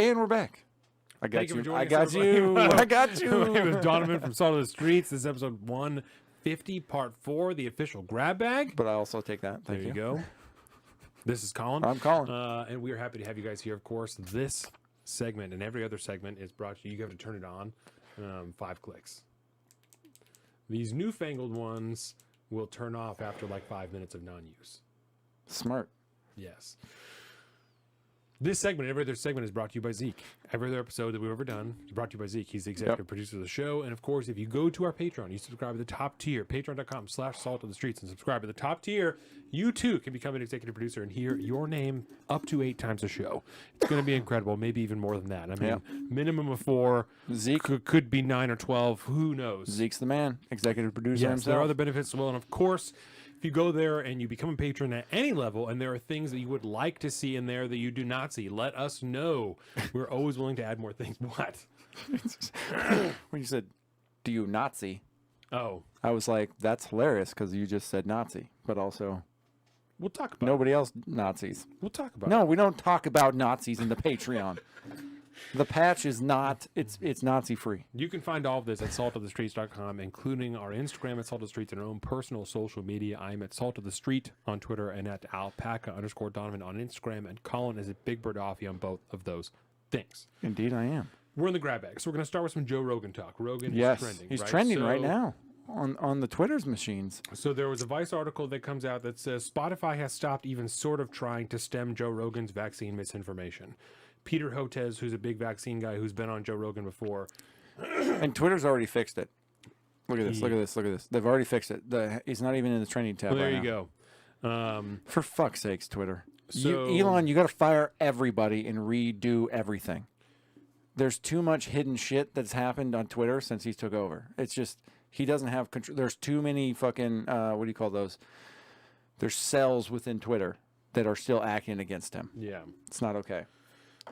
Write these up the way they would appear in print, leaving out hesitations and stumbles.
And we're back. I got Thank you for you. joining I us, got you. everybody. I got My name you. is Donovan from Salt of the Streets. This is episode 150, part 4, the official grab bag. But I also take that. There Thank you go. This is Colin. I'm Colin. And we are happy to have you guys here, of course. This segment and every other segment is brought to you. You have to turn it on 5 clicks. These newfangled ones will turn off after like 5 minutes of non-use. Smart. Yes. This segment, every other segment, is brought to you by Zeke. Every other episode that we've ever done is brought to you by Zeke. He's the executive producer of the show. And of course, if you go to our Patreon, you subscribe to the top tier, patreon.com/salt of the streets, and subscribe to the top tier, you too can become an executive producer and hear your name up to 8 times a show. It's going to be incredible, maybe even more than that. I mean, minimum of 4. Zeke. Could be 9 or 12. Who knows? Zeke's the man. Executive producer Yes, himself. there are other benefits as well. And of course, if you go there and you become a patron at any level and there are things that you would like to see in there that you do not see, let us know. We're always willing to add more things. What? When you said, do you Nazi? Oh, I was like, that's hilarious because you just said Nazi. But also, we'll talk about nobody else Nazis. it. We'll talk about No, we don't talk about Nazis in the Patreon. The patch is not, it's Nazi free. You can find all of this at saltofthestreets.com, including our Instagram at Salt of the Streets and our own personal social media. I'm at Salt of the Street on Twitter and at alpaca_Donovan on Instagram. And Colin is at Big Bird Offie on both of those things. Indeed, I am. We're in the grab bag. So we're going to start with some Joe Rogan talk. Rogan Yes, is trending. he's right? trending right So- now on the Twitter's machines. So there was a Vice article that comes out that says Spotify has stopped even sort of trying to stem Joe Rogan's vaccine misinformation. Peter Hotez, who's a big vaccine guy who's been on Joe Rogan before. And Twitter's already fixed it. Look at this, look at this, look at this. They've already fixed it. He's not even in the trending tab Well, there right you now. go. For fuck's sakes, Twitter. So- Elon, you got to fire everybody and redo everything. There's too much hidden shit that's happened on Twitter since he took over. It's just, he doesn't have control. There's too many fucking, what do you call those? There's cells within Twitter that are still acting against him. Yeah. It's not okay.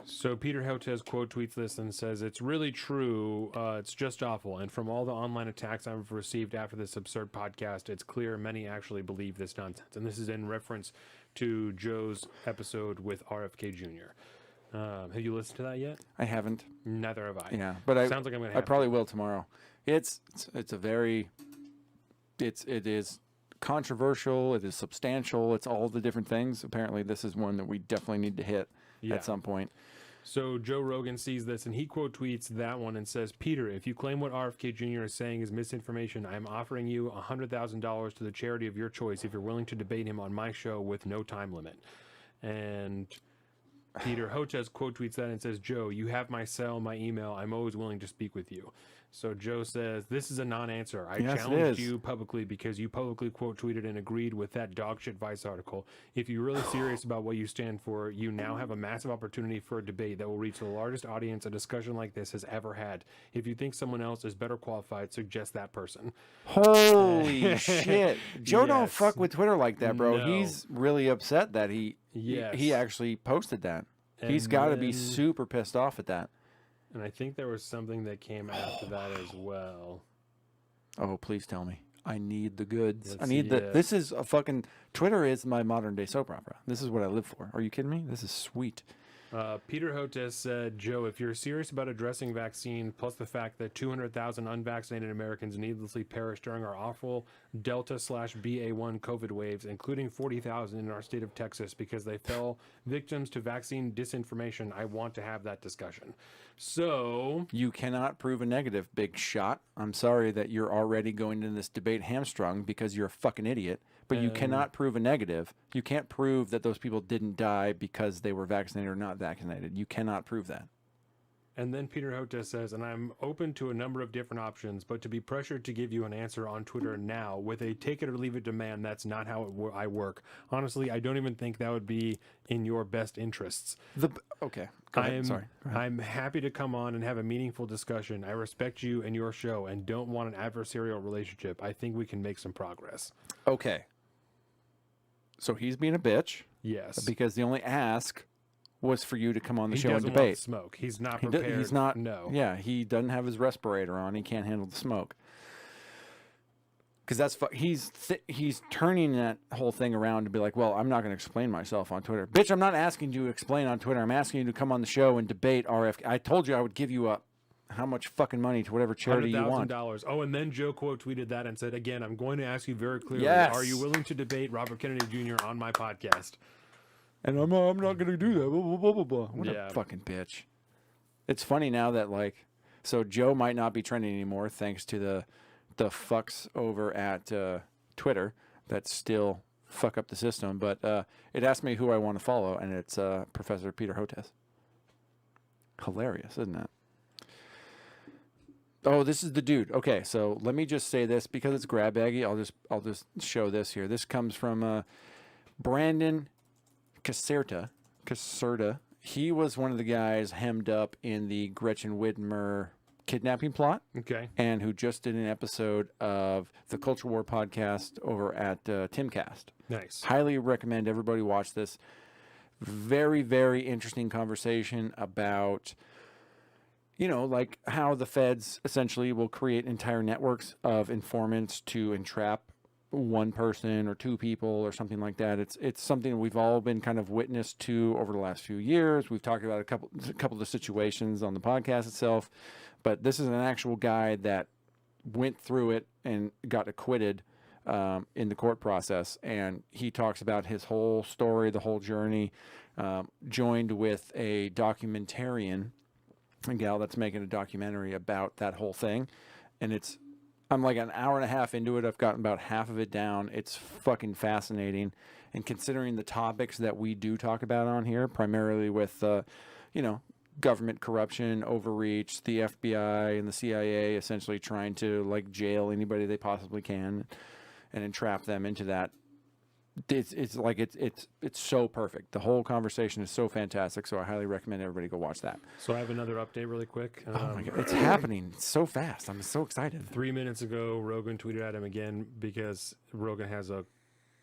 So Peter Hotez quote tweets this and says, "It's really true. It's just awful. And from all the online attacks I've received after this absurd podcast, it's clear many actually believe this nonsense." And this is in reference to Joe's episode with RFK Jr. Have you listened to that yet? I haven't. Neither have I. Yeah, but Sounds like I'm going to I have probably will tomorrow. It's a very, it is controversial. It is substantial. It's all the different things. Apparently, this is one that we definitely need to hit at some point. So Joe Rogan sees this and he quote tweets that one and says, "Peter, if you claim what RFK Jr. is saying is misinformation, I am offering you $100,000 to the charity of your choice if you're willing to debate him on my show with no time limit." And Peter Hotez quote tweets that and says, "Joe, you have my cell, my email. I'm always willing to speak with you." So Joe says, "This is a non-answer. I Yes, it challenged is. you publicly because you publicly quote tweeted and agreed with that dogshit Vice article. If you're really serious about what you stand for, you now have a massive opportunity for a debate that will reach the largest audience a discussion like this has ever had. If you think someone else is better qualified, suggest that person." Holy shit. Joe don't Yes. fuck with Twitter like that, bro. No. He's really upset that Yes. he actually posted that. He's And got to be then- super pissed off at that. And I think there was something that came after that as well. Oh, please tell me. I need the goods. Let's I need see the. it. This is a fucking. Twitter is my modern day soap opera. This is what I live for. Are you kidding me? This is sweet. Peter Hotez said, "Joe, if you're serious about addressing vaccine, plus the fact that 200,000 unvaccinated Americans needlessly perished during our awful Delta/BA1 COVID waves, including 40,000 in our state of Texas because they fell victims to vaccine disinformation, I want to have that discussion." So, You cannot prove a negative, big shot. I'm sorry that you're already going into this debate hamstrung because you're a fucking idiot. But you cannot prove a negative. You can't prove that those people didn't die because they were vaccinated or not vaccinated. You cannot prove that. and then Peter Hotez says, "And I'm open to a number of different options, but to be pressured to give you an answer on Twitter now with a take it or leave it demand, that's not how I work. Honestly, I don't even think that would be in your best interests. Okay. Go ahead. Sorry. Go ahead. I'm happy to come on and have a meaningful discussion. I respect you and your show and don't want an adversarial relationship. I think we can make some progress." Okay. So he's being a bitch Yes. because the only ask was for you to come on the He show and doesn't want debate. smoke. He's not He prepared. he's not. No. Yeah, he doesn't have his respirator on. He can't handle the smoke. because he's turning that whole thing around to be like, well, I'm not going to explain myself on Twitter. Bitch, I'm not asking you to explain on Twitter. I'm asking you to come on the show and debate RFK. I told you I would give you how much fucking money to whatever charity you want. $100,000. Oh, and then Joe quote tweeted that and said, again, I'm going to ask you very clearly, Yes. are you willing to debate Robert Kennedy Jr. on my podcast? And I'm not going to do that. Blah, blah, blah, blah, blah. What Yeah. a fucking bitch. It's funny now that, like, so Joe might not be trending anymore thanks to the fucks over at Twitter that still fuck up the system. But it asked me who I want to follow, and it's Professor Peter Hotez. Hilarious, isn't it? Oh, this is the dude. Okay, so let me just say this because it's grab baggy. I'll just show this here. This comes from Brandon Caserta. He was one of the guys hemmed up in the Gretchen Whitmer kidnapping plot, Okay. and who just did an episode of the Culture War podcast over at Timcast. Nice. Highly recommend everybody watch this. Very, very interesting conversation about, like how the feds essentially will create entire networks of informants to entrap one person or two people or something like that. It's something we've all been kind of witness to over the last few years. We've talked about a couple of the situations on the podcast itself, but this is an actual guy that went through it and got acquitted in the court process, and he talks about his whole story, the whole journey, joined with a documentarian, a gal that's making a documentary about that whole thing, and I'm like an hour and a half into it. I've gotten about half of it down. It's fucking fascinating. And considering the topics that we do talk about on here, primarily with, government corruption, overreach, the FBI and the CIA essentially trying to like jail anybody they possibly can and entrap them into that. It's so perfect. The whole conversation is so fantastic. So I highly recommend everybody go watch that. So I have another update really quick. Oh my God. It's happening so fast. I'm so excited. 3 minutes ago, Rogan tweeted at him again because Rogan has a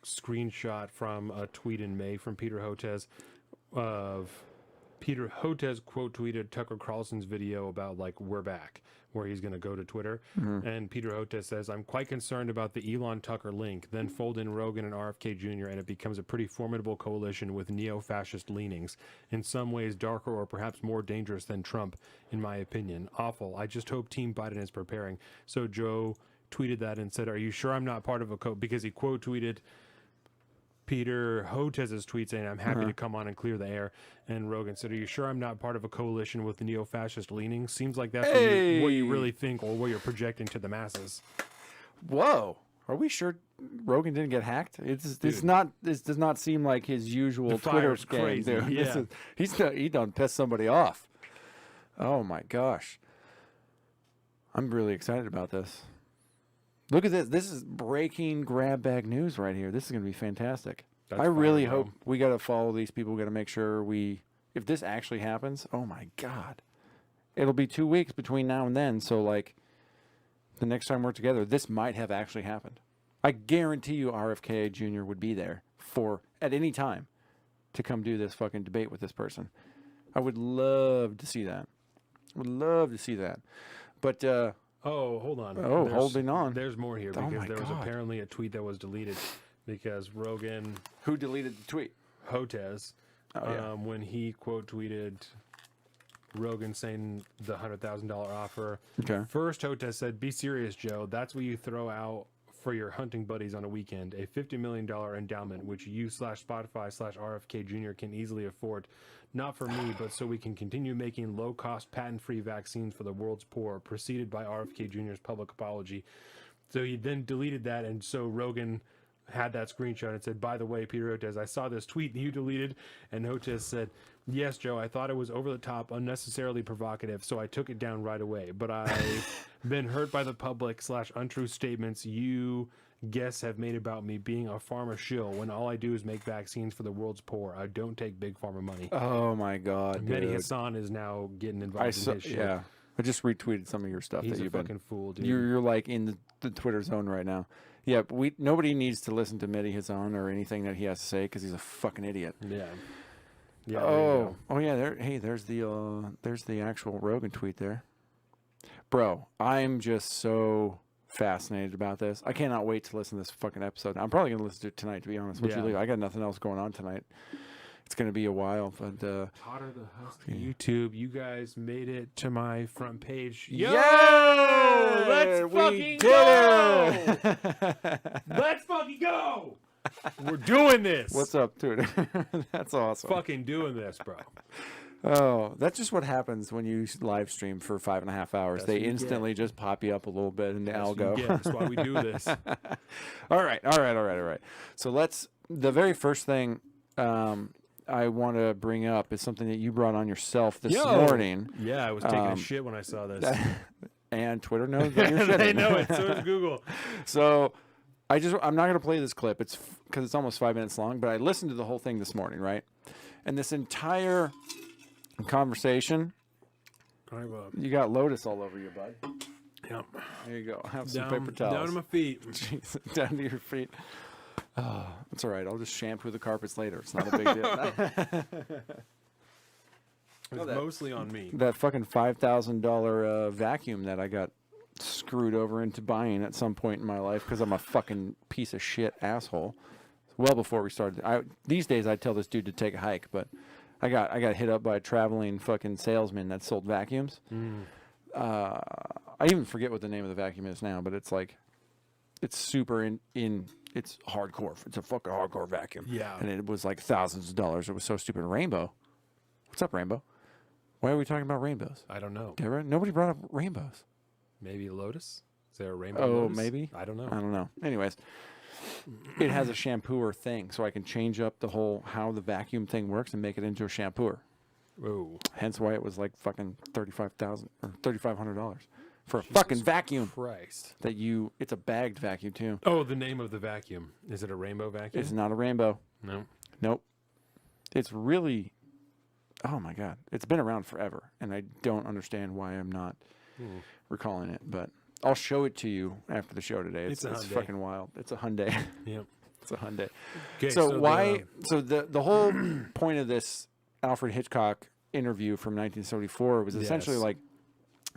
screenshot from a tweet in May from Peter Hotez of Peter Hotez quote tweeted Tucker Carlson's video about like we're back, where he's going to go to Twitter. And Peter Hotez says, I'm quite concerned about the Elon Tucker link. Then fold in Rogan and RFK Jr. and it becomes a pretty formidable coalition with neo-fascist leanings. In some ways darker or perhaps more dangerous than Trump, in my opinion. Awful. I just hope Team Biden is preparing. So Joe tweeted that and said, are you sure I'm not part of a because he quote tweeted Peter Hotez's tweet saying, I'm happy to come on and clear the air. And Rogan said, are you sure I'm not part of a coalition with the neo-fascist leanings? Seems like that's what you really think or what you're projecting to the masses. Whoa. Are we sure Rogan didn't get hacked? It's not. This does not seem like his usual The Twitter fire's scam, crazy, dude. yeah. He done pissed somebody off. Oh my gosh. I'm really excited about this. Look at this. This is breaking grab bag news right here. This is going to be fantastic. That's I really fire, bro. hope we got to follow these people. We got to make sure if this actually happens, oh my God. It'll be 2 weeks between now and then. So like the next time we're together, this might have actually happened. I guarantee you RFK Jr. would be there at any time to come do this fucking debate with this person. I would love to see that. But, Oh, hold on. Holding on. There's more here Oh because my there was God. apparently a tweet that was deleted because Rogan Who deleted the tweet? Hotez, Oh, yeah. when he quote tweeted Rogan saying the $100,000 offer. Okay. First, Hotez said, be serious, Joe. That's what you throw out for your hunting buddies on a weekend. A $50 million endowment, which you /Spotify/RFK Jr. can easily afford. Not for me, but so we can continue making low-cost, patent-free vaccines for the world's poor, preceded by RFK Jr.'s public apology. So he then deleted that, and so Rogan had that screenshot and said, by the way, Peter Hotez, I saw this tweet you deleted, and Hotez said, yes, Joe, I thought it was over the top, unnecessarily provocative, so I took it down right away. But I've been hurt by the public /untrue statements you guests have made about me being a pharma shill when all I do is make vaccines for the world's poor. I don't take big pharma money. Oh my God, Mehdi dude. Hassan is now getting involved in his shit. Yeah. I just retweeted some of your stuff He's that a you've fucking been. fool, dude. You're like in the Twitter zone right now. Yeah, nobody needs to listen to Mehdi Hassan or anything that he has to say because he's a fucking idiot. Yeah. Yeah. there you go. Yeah. There's the actual Rogan tweet there, bro. I'm just so fascinated about this. I cannot wait to listen to this fucking episode. I'm probably gonna listen to it tonight, to be honest with Yeah. you. I got nothing else going on tonight. It's gonna be a while, but Potter the Husky YouTube, you guys made it to my front page. Yo, yeah, let's we fucking did go! it. Let's fucking go! We're doing this. What's up, dude? That's awesome. Fucking doing this, bro? Oh, that's just what happens when you live stream for 5.5 hours. That's They what you instantly just pop you up a little bit in the That's what you algo. get. That's why we do this. All right. So the very first thing I want to bring up is something that you brought on yourself this morning. Yeah, I was taking a shit when I saw this. And Twitter knows that you're shitting. They know it. So does Google. So I'm not going to play this clip. It's because it's almost 5 minutes long, but I listened to the whole thing this morning, right? And this entire conversation, you got Lotus all over you, bud. Yep. There you go. Have some paper towels. Down to my feet. Jeez, down to your feet. Oh, it's all right. I'll just shampoo the carpets later. It's not a big deal. It's mostly on me. That fucking $5,000 vacuum that I got screwed over into buying at some point in my life because I'm a fucking piece of shit asshole. Well before we started. These days I'd tell this dude to take a hike, but I got hit up by a traveling fucking salesman that sold vacuums. I even forget what the name of the vacuum is now, but it's like, it's super it's hardcore. It's a fucking hardcore vacuum. Yeah. And it was like thousands of dollars. It was so stupid. Rainbow. What's up, Rainbow? Why are we talking about rainbows? I don't know. Deborah, nobody brought up rainbows. Maybe Lotus? Is there a rainbow? Oh, Lotus? maybe? I don't know. I don't know. Anyways, it has a shampooer thing, so I can change up the whole how the vacuum thing works and make it into a shampooer. Oh, Hence why it was like fucking $35,000 or $3,500 for a fucking vacuum. Christ. It's a bagged vacuum too. Oh, the name of the vacuum. Is it a rainbow vacuum? It's not a rainbow. No. Nope. It's really, oh my God. It's been around forever, and I don't understand why I'm not recalling it, but I'll show it to you after the show today. It's Hyundai. fucking wild. It's a Hyundai. Yep. It's a Hyundai. Okay, So the whole point of this Alfred Hitchcock interview from 1974 was essentially Yes. like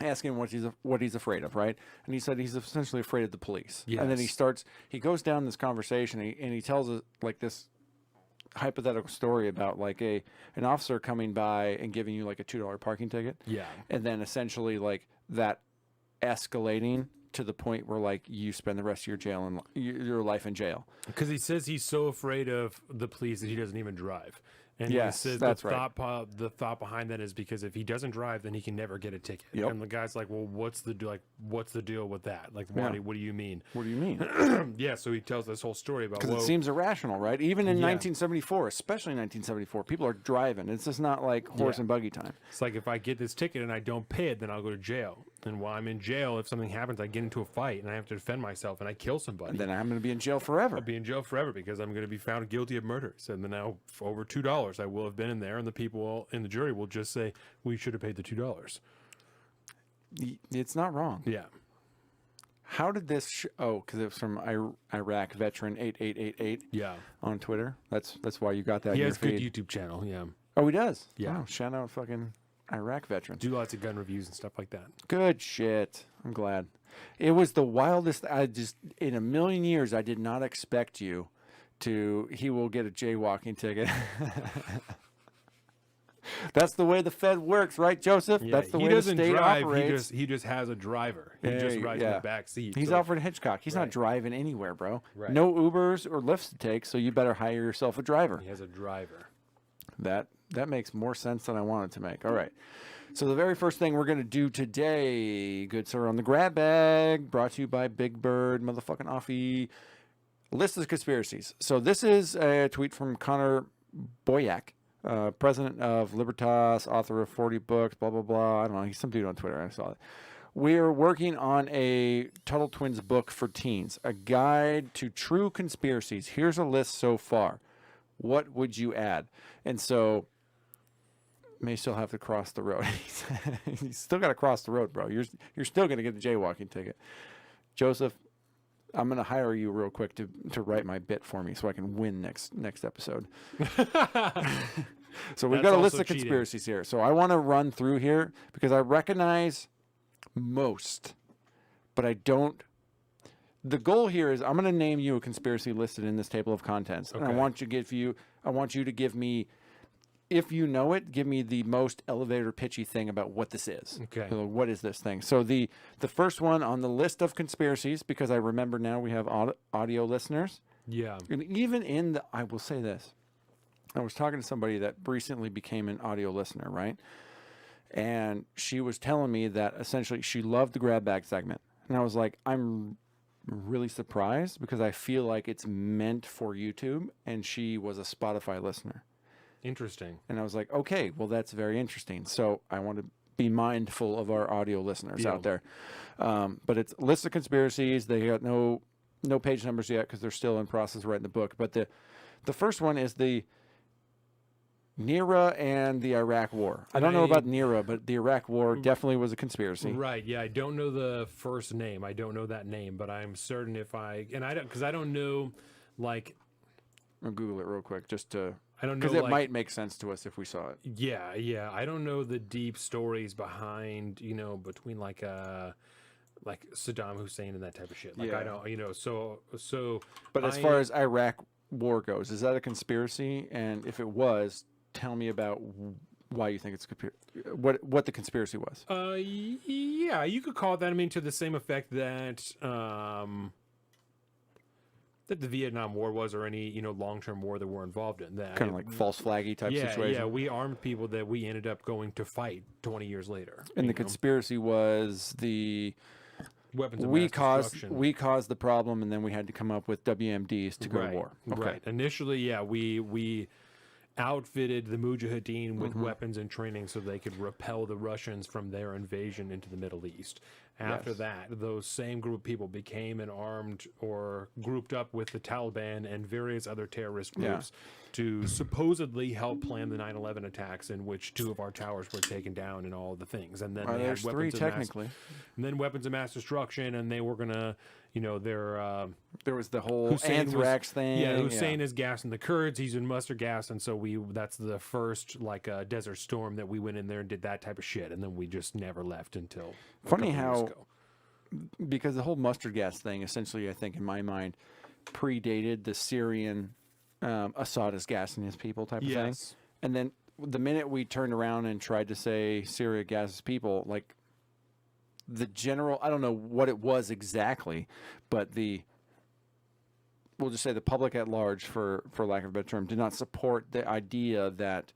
asking what he's afraid of, right? And he said he's essentially afraid of the police. And then he goes down this conversation and he tells us like this hypothetical story about like an officer coming by and giving you like a $2 parking ticket. Yeah. And then essentially like that escalating to the point where like you spend the rest of your life in jail. Because he says he's so afraid of the police that he doesn't even drive. And Yes, he says that's the right. thought behind that is because if he doesn't drive, then he can never get a ticket. Yep. And the guy's like, "Well, what's the deal with that? Like, why? Yeah. What do you mean?" What do you mean? Yeah. So he tells this whole story about Because it seems irrational, right? Even in Yeah. 1974, especially 1974, people are driving. It's just not like horse Yeah. and buggy time. it's like if I get this ticket and I don't pay it, then I'll go to jail. And while I'm in jail, if something happens, I get into a fight and I have to defend myself and I kill somebody. Then I'm going to be in jail forever. I'll be in jail forever because I'm going to be found guilty of murder. So then now, for over $2, I will have been in there, and the people in the jury will just say we should have paid the $2. It's not wrong. Yeah. How did this? Because it was from Iraq veteran 8888 Yeah. on Twitter. That's why you got that. He in has a your good feed. YouTube channel. Yeah. Oh, he does. Yeah. Wow, shout out fucking Iraq veterans. Do lots of gun reviews and stuff like that. Good shit. I'm glad. It was the wildest. In a million years, I did not expect you to. He will get a jaywalking ticket. That's the way the Fed works, right, Joseph? Yeah, That's the he way the doesn't state drive. operates. He just has a driver. He Yeah, just rides in yeah. the back seat. He's so- Alfred Hitchcock. He's not Right. driving anywhere, bro. Right. No Ubers or Lyfts to take, so you better hire yourself a driver. He has a driver. That makes more sense than I wanted to make. All right. So the very first thing we're going to do today, good sir, on the grab bag, brought to you by Big Bird, motherfucking Offie, list of conspiracies. So this is a tweet from Connor Boyack, president of Libertas, author of 40 books, blah, blah, blah. I don't know. He's some dude on Twitter. I saw it. We're working on a Tuttle Twins book for teens, a guide to true conspiracies. Here's a list so far. What would you add? And so, may still have to cross the road. He's still got to cross the road, bro. You're still going to get the jaywalking ticket. Joseph, I'm going to hire you real quick to write my bit for me so I can win next episode. So we've got a list also of cheating. conspiracies here. So I want to run through here because I recognize most, but I don't the goal here is I'm going to name you a conspiracy listed in this table of contents, and I Okay. want you to give me, if you know it, give me the most elevator pitchy thing about what this is. Okay. So what is this thing? So the first one on the list of conspiracies, because I remember now we have audio listeners, Yeah. and even in the, I will say this, I was talking to somebody that recently became an audio listener, right? And she was telling me that essentially she loved the grab bag segment. And I was like, I'm really surprised because I feel like it's meant for YouTube. And she was a Spotify listener. Interesting. And I was like, okay, well, that's very interesting. So I want to be mindful of our audio listeners out there. But it's a list of conspiracies. They got no page numbers yet because they're still in process of writing the book. But the first one is the NERA and the Iraq War. I don't know about NERA, but the Iraq War definitely was a conspiracy. Right. Yeah. I don't know the first name. I don't know that name, but I'm certain because I don't know, like, I'll Google it real quick just to, I don't know, because it like, might make sense to us if we saw it. Yeah. Yeah. I don't know the deep stories behind, between like Saddam Hussein and that type of shit. Like, I Yeah. don't, so, But as far as Iraq War goes, is that a conspiracy? And if it was, tell me about why you think it's what the conspiracy was. Yeah, you could call it that. I mean, to the same effect that that the Vietnam War was, or any long-term war that we're involved in. That Kind of like false flaggy type yeah, situation. yeah, we armed people that we ended up going to fight 20 years later. And you the know? conspiracy was the Weapons of we mass destruction. caused the problem, and then we had to come up with WMDs to go to war. Okay. Right. Initially, yeah, we outfitted the Mujahideen with Mm-hmm. weapons and training so they could repel the Russians from their invasion into the Middle East. After Yes. that, those same group of people became and armed or grouped up with the Taliban and various other terrorist Yeah. groups to supposedly help plan the 9/11 attacks, in which 2 of our towers were taken down and all the things. And then they There's had 3 weapons of mass, technically. and then weapons of mass destruction, and they were gonna, their There was the whole Hussein was- anthrax thing. Yeah, Hussein is gassing the Kurds. He's in mustard gas, and so that's the first Desert Storm that we went in there and did that type of shit, and then we just never left until a Funny couple years how- ago. Because the whole mustard gas thing, essentially, I think in my mind, predated the Syrian Assad is gassing his people type of thing. Yes. And then the minute we turned around and tried to say Syria gasses people, like the general, I don't know what it was exactly, but we'll just say the public at large, for lack of a better term, did not support the idea that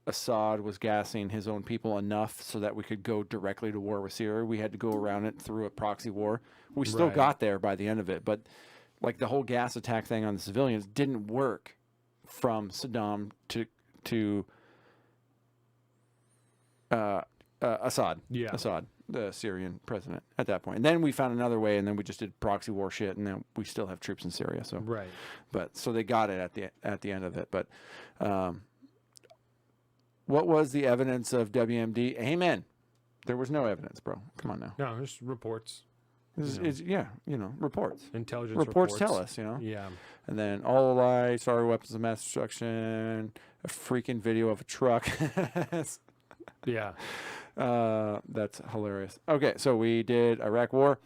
Assad was gassing his own people enough so that we could go directly to war with Syria. We had to go around it through a proxy war. We still Right. got there by the end of it, but like the whole gas attack thing on the civilians didn't work from Saddam to Assad. Yeah. Assad, the Syrian president at that point. And then we found another way, and then we just did proxy war shit, and then we still have troops in Syria. So, Right. but so they got it at the end of it. But what was the evidence of WMD? Amen. There was no evidence, bro. Come on now. No, just reports. This Yeah. is reports. Intelligence Reports tell us, Yeah. And then all a lie, sorry, weapons of mass destruction, a freaking video of a truck. Yeah. That's hilarious. Okay, so we did Iraq War.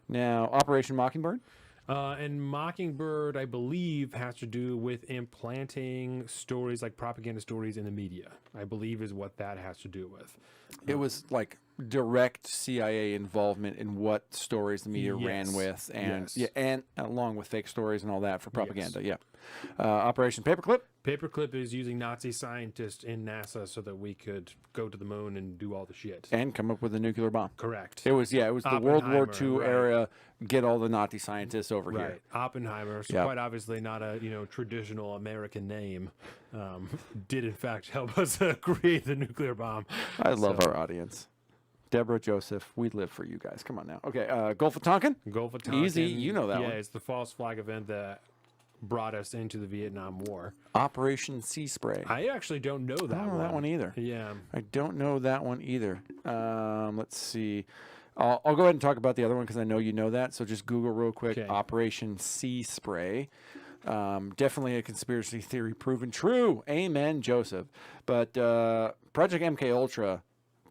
Now, Operation Mockingbird. And Mockingbird, I believe, has to do with implanting stories like propaganda stories in the media. I believe is what that has to do with. It was like direct CIA involvement in what stories the media ran Yes. with, and Yes. and along with fake stories and all that for propaganda. Yeah. Operation Paperclip. Paperclip is using Nazi scientists in NASA so that we could go to the moon and do all the shit. And come up with a nuclear bomb. Correct. It was the World War Oppenheimer, II right. era. Get all the Nazi scientists over Right. here. Oppenheimer, so Yep. quite obviously not a traditional American name, did in fact help us create the nuclear bomb. I love our audience. Deborah, Joseph, we live for you guys. Come on now. Okay, Gulf of Tonkin. Gulf of Tonkin. Easy, you know that yeah, one. it's the false flag event that brought us into the Vietnam War. Operation Sea Spray. I actually don't know that I don't know one. that one either. Yeah. I don't know that one either. Let's see. I'll go ahead and talk about the other one because I know you know that. So just Google real quick. Okay. Operation Sea Spray. Definitely a conspiracy theory proven true. Amen, Joseph. But Project MK Ultra,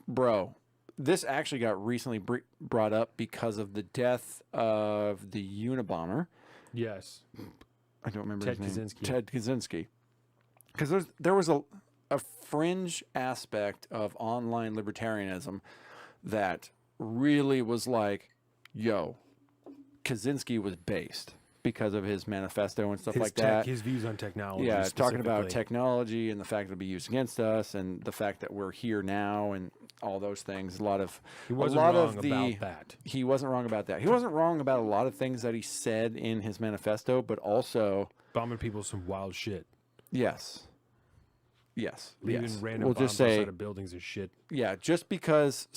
bro, this actually got recently brought up because of the death of the Unabomber. Yes. I don't remember Ted his name. Kaczynski. Ted Kaczynski. Because there was a fringe aspect of online libertarianism that really was like, yo, Kaczynski was based because of his manifesto and stuff like that. His views on technology. Yeah, talking about specifically. technology and the fact it'll be used against us, and the fact that we're here now, and all those things. He wasn't a lot wrong of the, about that. He wasn't wrong about that. He wasn't wrong about a lot of things that he said in his manifesto, but also, Bombing people some wild shit. yes, Leaving yes. random We'll bombs just say, outside of buildings and shit. yeah, just because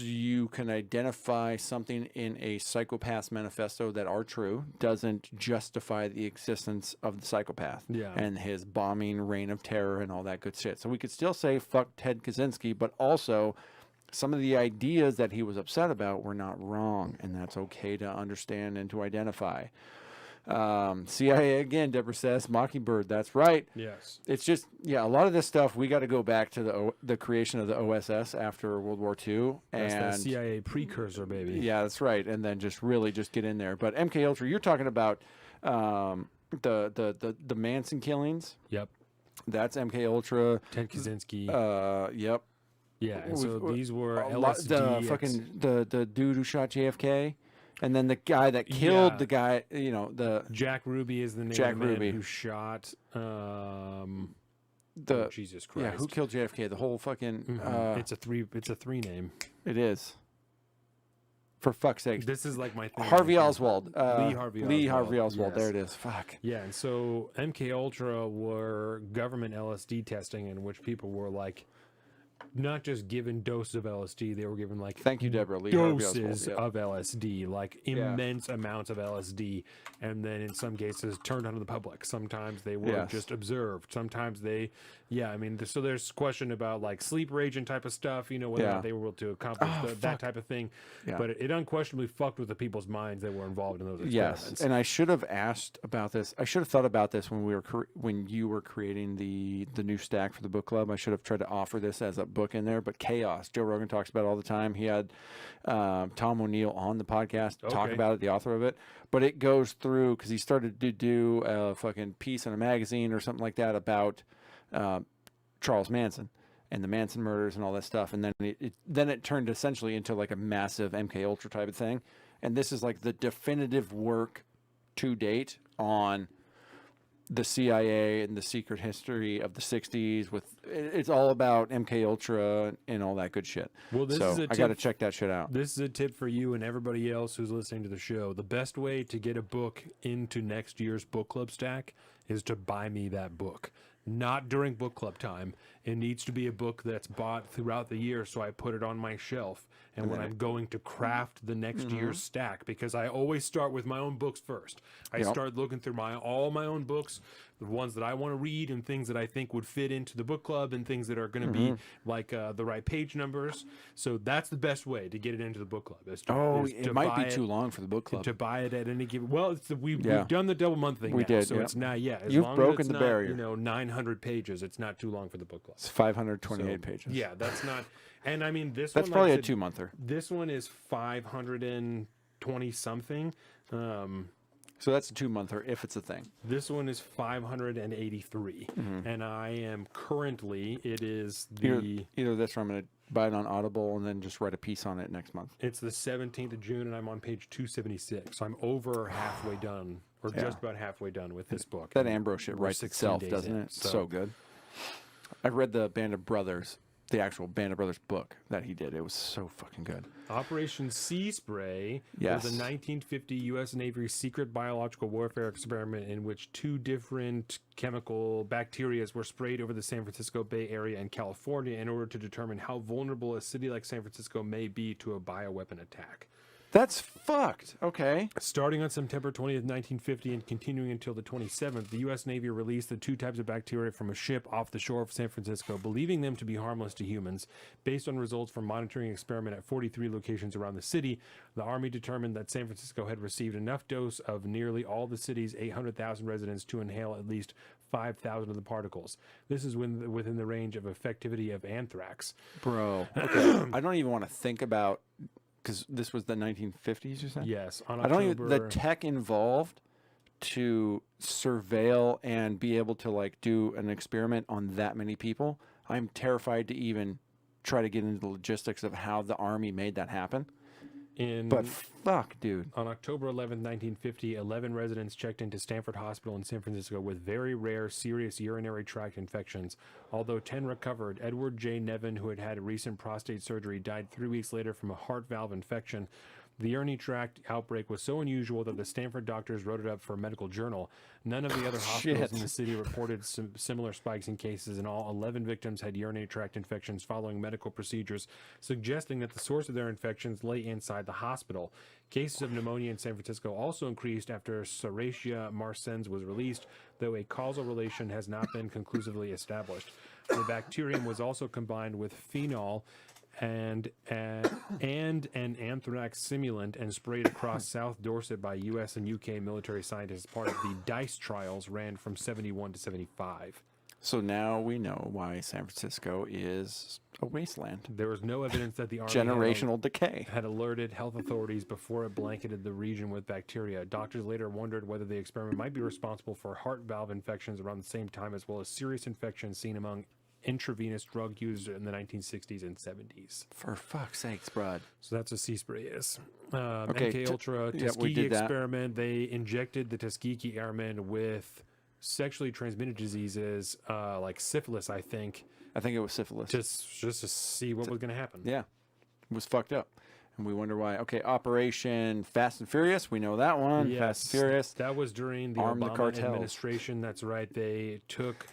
you can identify something in a psychopath's manifesto that are true doesn't justify the existence of the psychopath Yeah. and his bombing reign of terror and all that good shit. So we could still say fuck Ted Kaczynski, but also some of the ideas that he was upset about were not wrong, and that's okay to understand and to identify. CIA again, Deborah says, Mockingbird, that's right. Yes. It's just, yeah, a lot of this stuff, we got to go back to the creation of the OSS after World War II. That's And the CIA precursor, baby. yeah, that's right. And then just really just get in there. But MK Ultra, you're talking about the Manson killings. Yep. That's MK Ultra. Ted Kaczynski. Yep. yeah. And so these were A lot- LSD. the dude who shot JFK, and then the guy that killed Yeah. the guy. You know, the Jack Ruby is the name Jack of the man Ruby. who shot. the Jesus yeah, Christ. who killed JFK? The whole fucking. Mhm. It's a three name. It is. For fuck's sake. This is like my thing. Harvey Like, Oswald. Lee Harvey Lee Oswald, Harvey Oswald. yes. There it is. Fuck. Yeah, and so MK Ultra were government LSD testing in which people were like not just given doses of LSD, they were given like Thank you, Deborah. Lee Harvey doses Oswald. of LSD, like Yeah. immense amounts of LSD, and then in some cases turned onto the public. Sometimes they were Yes. just observed. Sometimes they, yeah, I mean, so there's question about like sleeper agent type of stuff, you know, whether or Yeah. not they were able to accomplish Oh, that fuck. type of thing. Yeah. But it unquestionably fucked with the people's minds that were involved in those experiments. Yes, and I should have asked about this. I should have thought about this when when you were creating the new stack for the book club. I should have tried to offer this as a book in there. But Chaos, Joe Rogan talks about it all the time. He had Tom O'Neill on the podcast talk Okay. about it, the author of it. But it goes through because he started to do a fucking piece in a magazine or something like that about Charles Manson and the Manson murders and all that stuff. And then it turned essentially into like a massive MK Ultra type of thing. And this is like the definitive work to date on the CIA and the secret history of the 60s. It's all about MK Ultra and all that good shit. Well, this so is a I got to tip- check that shit out. This is a tip for you and everybody else who's listening to the show. The best way to get a book into next year's book club stack is to buy me that book. Not during book club time. It needs to be a book that's bought throughout the year, so I put it on my shelf. And when I'm going to craft the next year's stack, because I always start with my own books first. I Yep. start looking through all my own books, the ones that I want to read, and things that I think would fit into the book club, and things that are going to be like the right page numbers. So that's the best way to get it into the book club. Is to, is It to might buy be too long for the book club. to buy it at any given. Well, we've Yeah. done the double month thing. We now, did, so yeah. it's not yet. As You've long broken as it's the not, barrier. 900 pages. It's not too long for the book club. It's 528 So, pages. Yeah, that's not. And I mean, this That's one, probably like I a said, 2-monther. This one is 520 something. So that's a 2-monther if it's a thing. This one is 583, Mm-hmm. and I am currently. It is the. Either this or I'm going to buy it on Audible and then just write a piece on it next month. It's the 17th of June, and I'm on page 276. So I'm over halfway done, or just about halfway done with this book. That Ambrose shit We're writes 16 itself, days doesn't in, it? So good. I read the Band of Brothers, the actual Band of Brothers book that he did. It was so fucking good. Operation Sea Spray Yes. was a 1950 U.S. Navy secret biological warfare experiment in which 2 different chemical bacteria were sprayed over the San Francisco Bay Area and California in order to determine how vulnerable a city like San Francisco may be to a bioweapon attack. That's fucked. Okay. Starting on September 20th, 1950, and continuing until the 27th, the U.S. Navy released the 2 types of bacteria from a ship off the shore of San Francisco, believing them to be harmless to humans. Based on results from monitoring an experiment at 43 locations around the city, the Army determined that San Francisco had received enough dose of nearly all the city's 800,000 residents to inhale at least 5,000 of the particles. This is within the range of effectivity of anthrax. Bro. Okay. I don't even want to think about, because this was the 1950s, you said? Yes, on I don't October. even, the tech involved to surveil and be able to like do an experiment on that many people, I'm terrified to even try to get into the logistics of how the Army made that happen. But fuck, dude. On October 11, 1950, 11 residents checked into Stanford Hospital in San Francisco with very rare, serious urinary tract infections. Although 10 recovered, Edward J. Nevin, who had had recent prostate surgery, died 3 weeks later from a heart valve infection. The urinary tract outbreak was so unusual that the Stanford doctors wrote it up for a medical journal. None of the other hospitals in the city reported similar spikes in cases, and all 11 victims had urinary tract infections following medical procedures, suggesting that the source of their infections lay inside the hospital. Cases of pneumonia in San Francisco also increased after Serratia marsens was released, though a causal relation has not been conclusively established. The bacterium was also combined with phenol and an anthrax simulant and sprayed across South Dorset by U.S. and U.K. military scientists as part of the DICE trials ran from 71 to 75. So now we know why San Francisco is a wasteland. There was no evidence that the Army Generational decay. had alerted health authorities before it blanketed the region with bacteria. Doctors later wondered whether the experiment might be responsible for heart valve infections around the same time, as well as serious infections seen among intravenous drug users in the 1960s and 70s. For fuck's sakes, bud. So that's what sea spray is. Okay, MK Ultra we Tuskegee did that. experiment. They injected the Tuskegee Airmen with sexually transmitted diseases like syphilis, I think, I think it was syphilis. just to see what was going to happen. Yeah. It was fucked up. And we wonder why. Okay, Operation Fast and Furious. We know that one. Yes, Fast and Furious. that was during the Arm the Obama cartels. administration. That's right. They took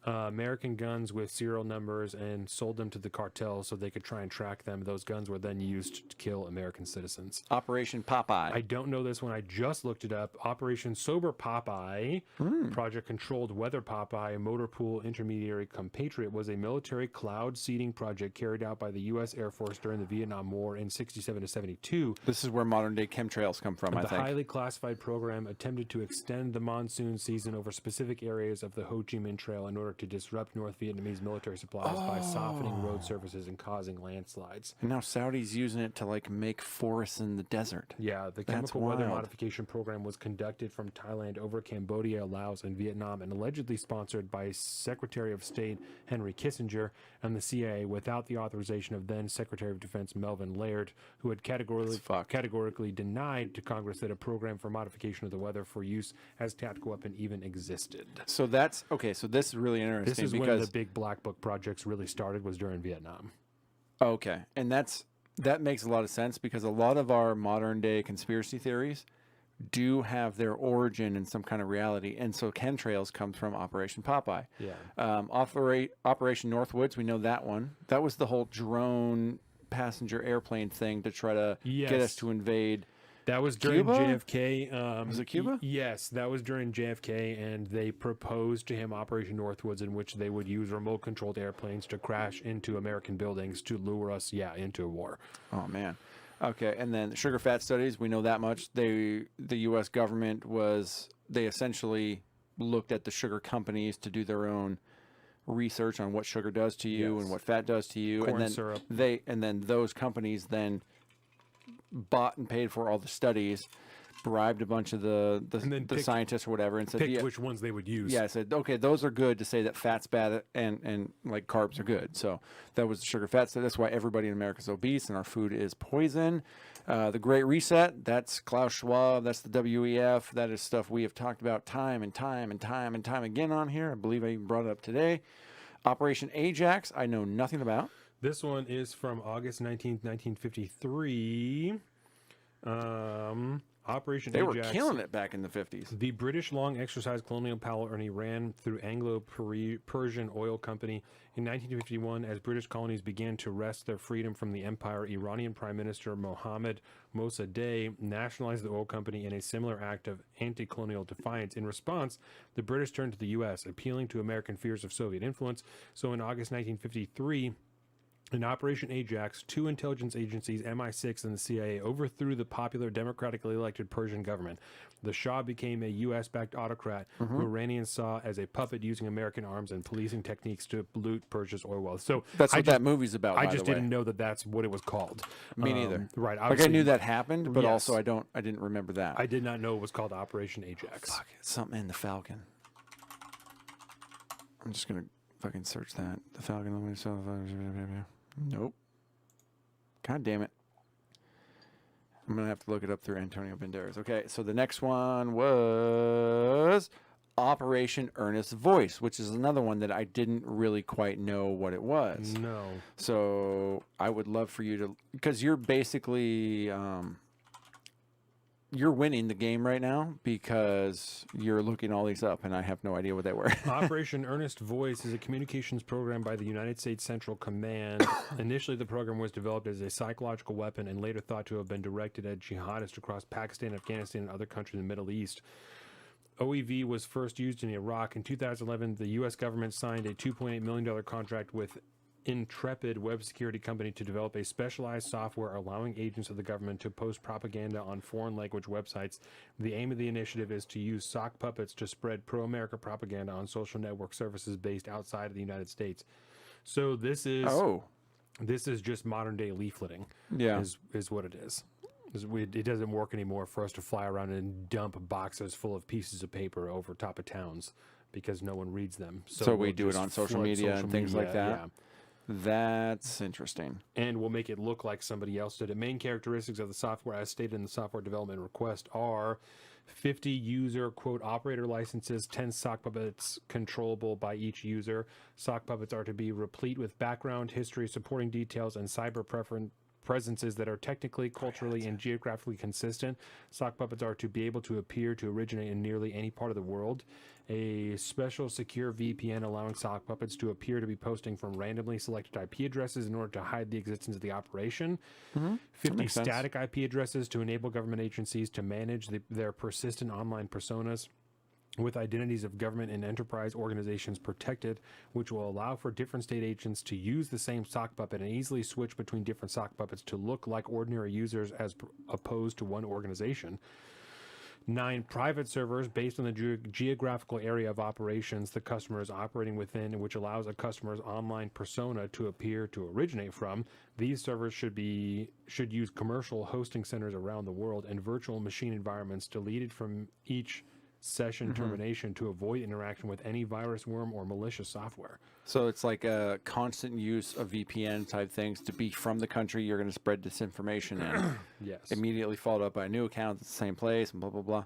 American guns with serial numbers and sold them to the cartels so they could try and track them. Those guns were then used to kill American citizens. Operation Popeye. I don't know this one. I just looked it up. Operation Sober Popeye, Project Controlled Weather Popeye, Motor Pool Intermediary Compatriot was a military cloud seeding project carried out by the U.S. Air Force during the Vietnam War in 67 to 72. This is where modern day chemtrails come from, I The think. highly classified program attempted to extend the monsoon season over specific areas of the Ho Chi Minh Trail in order to disrupt North Vietnamese military supplies by softening road surfaces and causing landslides. And now Saudi's using it to like make forests in the desert. Yeah, the That's chemical weather wild. modification program was conducted from Thailand over Cambodia, Laos, and Vietnam, and allegedly sponsored by Secretary of State Henry Kissinger and the CIA without the authorization of then Secretary of Defense Melvin Laird, who had categorically denied to Congress that a program for modification of the weather for use as tactical weapon even existed. So that's okay. So this is really interesting. This is when because the big black book projects really started, was during Vietnam. okay, and that makes a lot of sense because a lot of our modern day conspiracy theories do have their origin in some kind of reality, and so chemtrails comes from Operation Popeye. Yeah. Operation Northwoods, we know that one. That was the whole drone passenger airplane thing to try to get us Yes. to invade. That was during Cuba? JFK. Was it Cuba? Yes, that was during JFK, and they proposed to him Operation Northwoods, in which they would use remote-controlled airplanes to crash into American buildings to lure us, into a war. Oh man. Okay, and then sugar fat studies, we know that much. The U.S. government they essentially looked at the sugar companies to do their own research on what sugar does to you Yes. and what fat does to you, Corn and then syrup. those companies then bought and paid for all the studies, bribed a bunch of then the picked- scientists or whatever, and said, Pick yeah, which ones they would use. yeah, I said, okay, those are good to say that fat's bad and like carbs are good. So that was the sugar fat. So that's why everybody in America is obese and our food is poison. The Great Reset, that's Klaus Schwab, that's the WEF. That is stuff we have talked about time and time and time and time again on here. I believe I even brought it up today. Operation Ajax, I know nothing about. This one is from August 19th, 1953. Operation They Ajax. were killing it back in the 50s. The British long exercised colonial power in Iran through Anglo-Persian Oil Company. In 1951, as British colonies began to wrest their freedom from the empire, Iranian Prime Minister Mohammad Mossadegh nationalized the oil company in a similar act of anti-colonial defiance. In response, the British turned to the U.S., appealing to American fears of Soviet influence. So in August 1953, In Operation Ajax, 2 intelligence agencies, MI6 and the CIA, overthrew the popular democratically elected Persian government. The Shah became a U.S.-backed autocrat who Iranians saw as a puppet using American arms and policing techniques to loot Persia's oil wealth. So That's what that movie's about. I by just the way. didn't know that that's what it was called. Me neither. Right. Like I obviously, knew that happened, but Yes. also I didn't remember that. I did not know it was called Operation Ajax. Fuck, it's something in the Falcon. I'm just gonna fucking search that. The Falcon. Nope. God damn it. I'm gonna have to look it up through Antonio Banderas. Okay, so the next one was Operation Earnest Voice, which is another one that I didn't really quite know what it was. No. So I would love for you to, because you're basically you're winning the game right now because you're looking all these up, and I have no idea what they were. Operation Earnest Voice is a communications program by the United States Central Command. Initially, the program was developed as a psychological weapon and later thought to have been directed at jihadists across Pakistan, Afghanistan, and other countries in the Middle East. OEV was first used in Iraq. In 2011, the U.S. government signed a $2.8 million contract with Intrepid web security company to develop a specialized software allowing agents of the government to post propaganda on foreign language websites. The aim of the initiative is to use sock puppets to spread pro-America propaganda on social network services based outside of the United States. So this is just modern day leafleting. Yeah. is what it is. It doesn't work anymore for us to fly around and dump boxes full of pieces of paper over top of towns because no one reads them. So we we'll do it just on social flood media and things like that? yeah. That's interesting. And we'll make it look like somebody else did it. Main characteristics of the software, as stated in the software development request, are 50 user, quote, operator licenses, 10 sock puppets controllable by each user. Sock puppets are to be replete with background, history, supporting details, and cyber presences that are technically, culturally, and geographically consistent. Sock puppets are to be able to appear to originate in nearly any part of the world. A special secure VPN allowing sock puppets to appear to be posting from randomly selected IP addresses in order to hide the existence of the operation. 50 makes sense. static IP addresses to enable government agencies to manage their persistent online personas with identities of government and enterprise organizations protected, which will allow for different state agents to use the same sock puppet and easily switch between different sock puppets to look like ordinary users as opposed to one organization. 9 private servers based on the geographical area of operations the customer is operating within, which allows a customer's online persona to appear to originate from. These servers should use commercial hosting centers around the world and virtual machine environments deleted from each session termination to avoid interaction with any virus, worm, or malicious software. So it's like a constant use of VPN type things to be from the country you're going to spread disinformation in. Yes. Immediately followed up by a new account at the same place and blah, blah, blah.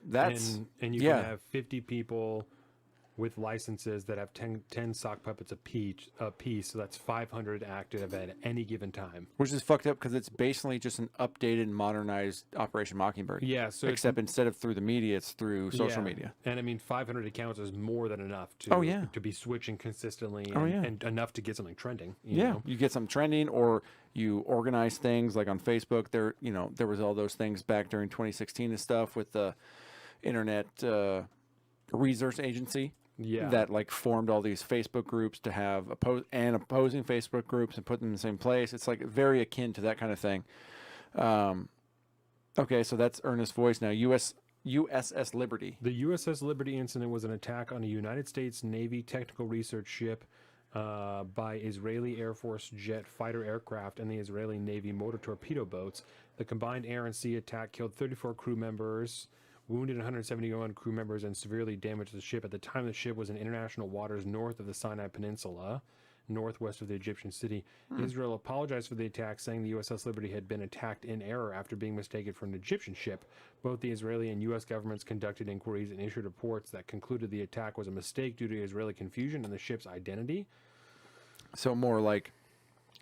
That's, and you can have 50 people with licenses that have 10 sock puppets a piece, so that's 500 active at any given time. which is fucked up because it's basically just an updated, modernized Operation Mockingbird. Yeah, so Except instead of through the media, it's through social yeah. media. And I mean, 500 accounts is more than enough to Oh, yeah. to be switching consistently and, Oh, yeah. and enough to get something trending. You Yeah, know? you get something trending, or you organize things like on Facebook. There was all those things back during 2016 and stuff with the Internet Research Agency. Yeah. That like formed all these Facebook groups to have opposing Facebook groups and put them in the same place. It's like very akin to that kind of thing. Okay, so that's Earnest Voice now. USS Liberty. The USS Liberty incident was an attack on a United States Navy technical research ship by Israeli Air Force jet fighter aircraft and the Israeli Navy motor torpedo boats. The combined air and sea attack killed 34 crew members, wounded 171 crew members, and severely damaged the ship. At the time, the ship was in international waters north of the Sinai Peninsula, northwest of the Egyptian city. Israel apologized for the attack, saying the USS Liberty had been attacked in error after being mistaken for an Egyptian ship. Both the Israeli and U.S. governments conducted inquiries and issued reports that concluded the attack was a mistake due to Israeli confusion in the ship's identity. So more like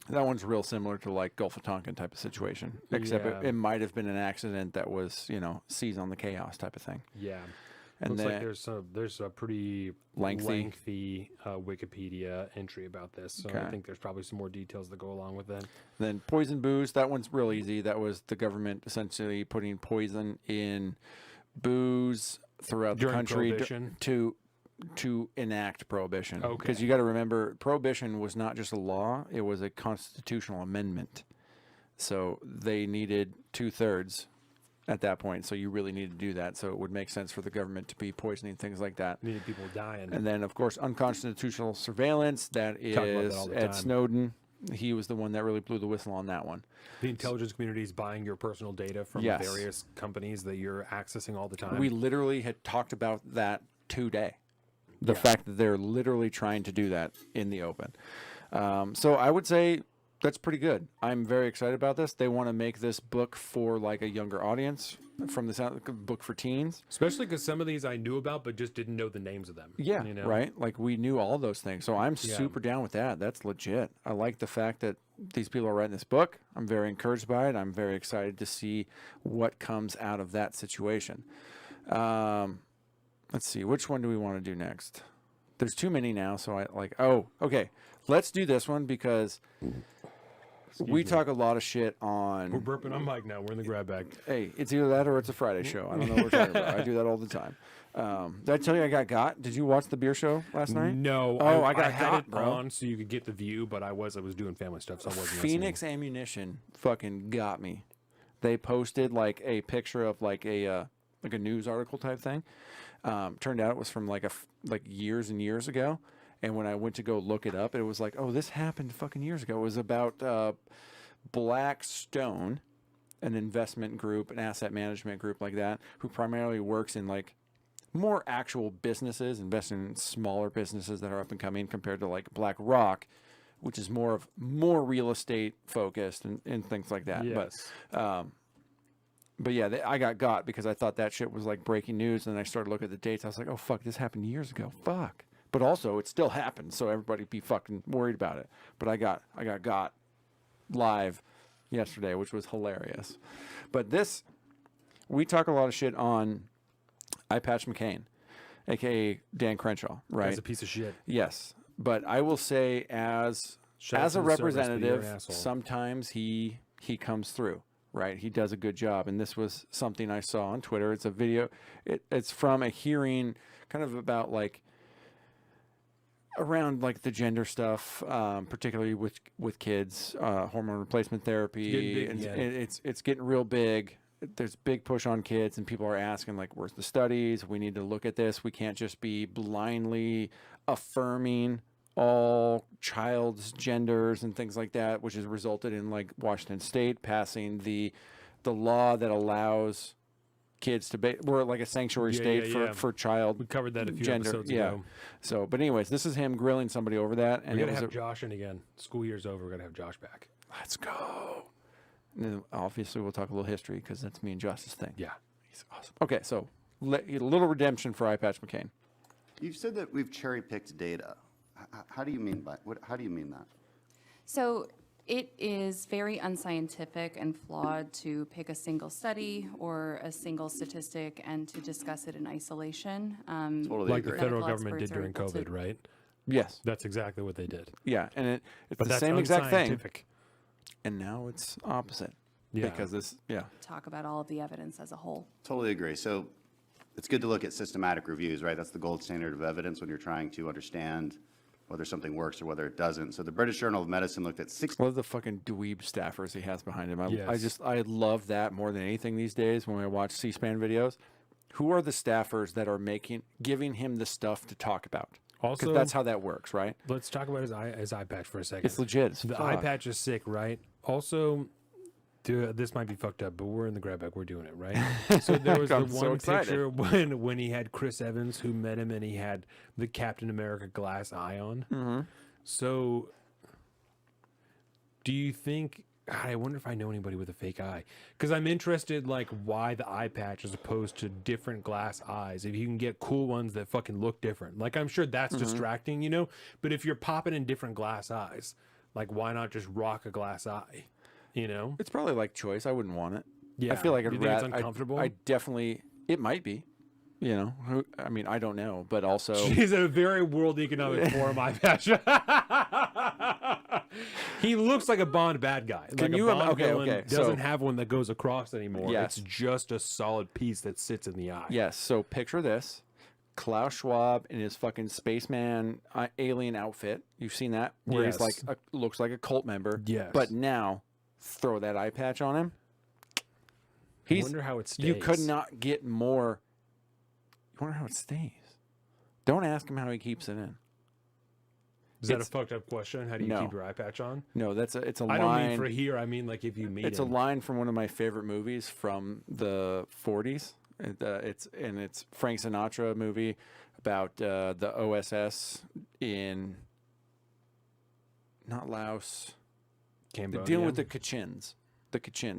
that one's real similar to like Gulf of Tonkin type of situation, except Yeah. it might have been an accident that was seize on the chaos type of thing. Yeah. And Looks then like there's a pretty Lengthy. Wikipedia entry about this. So I Okay. think there's probably some more details that go along with it. Then poison booze, that one's real easy. That was the government essentially putting poison in booze throughout During the country Prohibition. to to enact prohibition. Okay. Because you got to remember, prohibition was not just a law; it was a constitutional amendment. So they needed 2/3 at that point. So you really need to do that. So it would make sense for the government to be poisoning things like that. Needed people dying. And then, of course, unconstitutional surveillance. That Talk about is that all the Ed time. Snowden. He was the one that really blew the whistle on that one. The intelligence community is buying your personal data from Yes. various companies that you're accessing all the time. We literally had talked about that today. The fact that they're literally trying to do that in the open. So I would say that's pretty good. I'm very excited about this. They want to make this book for like a younger audience, from the sound book for teens. Especially because some of these I knew about, but just didn't know the names of them. Yeah, you know? right. Like we knew all those things. So I'm super down with that. That's legit. I like the fact that these people are writing this book. I'm very encouraged by it. I'm very excited to see what comes out of that situation. Let's see. Which one do we want to do next? There's too many now. So I like, oh, okay. Let's do this one because we talk a lot of shit on. We're burping on mic now. We're in the grab bag. Hey, it's either that or it's a Friday show. I don't know what we're talking about. I do that all the time. Did I tell you I got? Did you watch the beer show last night? No. Oh, I had got it bro. on so you could get the view, but I was doing family stuff, so I wasn't Phoenix listening. Ammunition fucking got me. They posted like a picture of like a news article type thing. Turned out it was from like years and years ago. And when I went to go look it up, it was like, oh, this happened fucking years ago. It was about Blackstone, an investment group, an asset management group like that, who primarily works in like more actual businesses, investing in smaller businesses that are up and coming compared to like BlackRock, which is more real estate focused and things like that. Yes. But yeah, I got because I thought that shit was like breaking news, and then I started looking at the dates. I was like, oh fuck, this happened years ago. Fuck. But also, it still happened, so everybody be fucking worried about it. But I got live yesterday, which was hilarious. But this, we talk a lot of shit on iPatch McCain, aka Dan Crenshaw, right? As a piece of shit. Yes, but I will say as Shout out a to the service, but you're an representative, asshole. sometimes he comes through, right? He does a good job, and this was something I saw on Twitter. It's a video. It's from a hearing, kind of about like around like the gender stuff, particularly with kids, hormone replacement therapy. It's getting big, and it's getting real big. There's a big push on kids, and people are asking like, where's the studies? We need to look at this. We can't just be blindly affirming all child's genders and things like that, which has resulted in like Washington State passing the law that allows kids to we're like a sanctuary state for child. We covered that a few gender, episodes yeah. ago. So, but anyways, this is him grilling somebody over that, and We it gotta was have Josh in again. School year's over. We gotta have Josh back. let's go. And then obviously, we'll talk a little history because that's me and Josh's thing. Yeah. He's awesome. Okay, so a little redemption for iPatch McCain. You've said that we've cherry-picked data. How do you mean how do you mean that? So it is very unscientific and flawed to pick a single study or a single statistic and to discuss it in isolation. Totally Like the agree. federal Medical government did experts are during able to- COVID, right? Yes. That's exactly what they did. Yeah, and it's But the that's same exact thing, unscientific. and now it's opposite. Yeah. Because this, Talk about all of the evidence as a whole. Totally agree. So it's good to look at systematic reviews, right? That's the gold standard of evidence when you're trying to understand whether something works or whether it doesn't. So the British Journal of Medicine looked at 60. one of the fucking dweeb staffers he has behind him. Yes. I love that more than anything these days when I watch C-SPAN videos. Who are the staffers that are giving him the stuff to talk about? Also, Because that's how that works, right? let's talk about his eye patch for a second. It's legit. As The fuck. eye patch is sick, right? Also, this might be fucked up, but we're in the grab bag. We're doing it, right? So there was the I'm so one excited. picture when he had Chris Evans, who met him, and he had the Captain America glass eye on. Mm-hmm. So, do you think? God, I wonder if I know anybody with a fake eye, because I'm interested, like, why the eye patch as opposed to different glass eyes. If you can get cool ones that fucking look different, like, I'm sure that's Mm-hmm. distracting, you know. But if you're popping in different glass eyes, like, why not just rock a glass eye? You know? It's probably like choice. I wouldn't want it. Yeah. I feel like you I'd think it's rat- uncomfortable. I definitely. It might be. You know. I mean, I don't know, but also. He's at a very World Economic Forum eye patch. He looks like a Bond bad guy. Can like you a Bond okay, villain okay, so- doesn't have one that goes across anymore. Yes. It's just a solid piece that sits in the eye. Yes. So picture this. Klaus Schwab in his fucking spaceman alien outfit. You've seen that? Where he's like, Yes. looks like a cult member. Yes. But now, throw that eye patch on him. I wonder how it stays. You could not get more. You wonder how it stays. Don't ask him how he keeps it in. Is that a it's- fucked up question? How do you No. keep your eye patch on? No, it's a I line. don't mean for here. I mean like if you meet It's him. a line from one of my favorite movies from the 40s. It's Frank Sinatra movie about the OSS in not Laos, Cambodia. dealing with the Kachins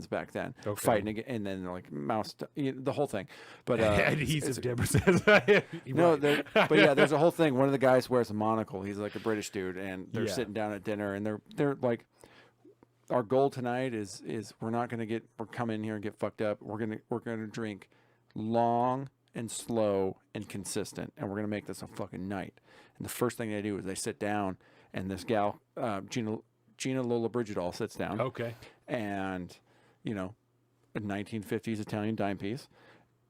back then, Okay. fighting again, and then like the whole thing. But adhesive. Deborah says. no, Right. but yeah, there's a whole thing. One of the guys wears a monocle. He's like a British dude, and they're Yeah. sitting down at dinner, and they're like, our goal tonight is we're not gonna come in here and get fucked up. We're gonna drink long and slow and consistent, and we're gonna make this a fucking night. And the first thing they do is they sit down, and this gal, Gina Lollobrigida, sits down, Okay. and a 1950s Italian dime piece,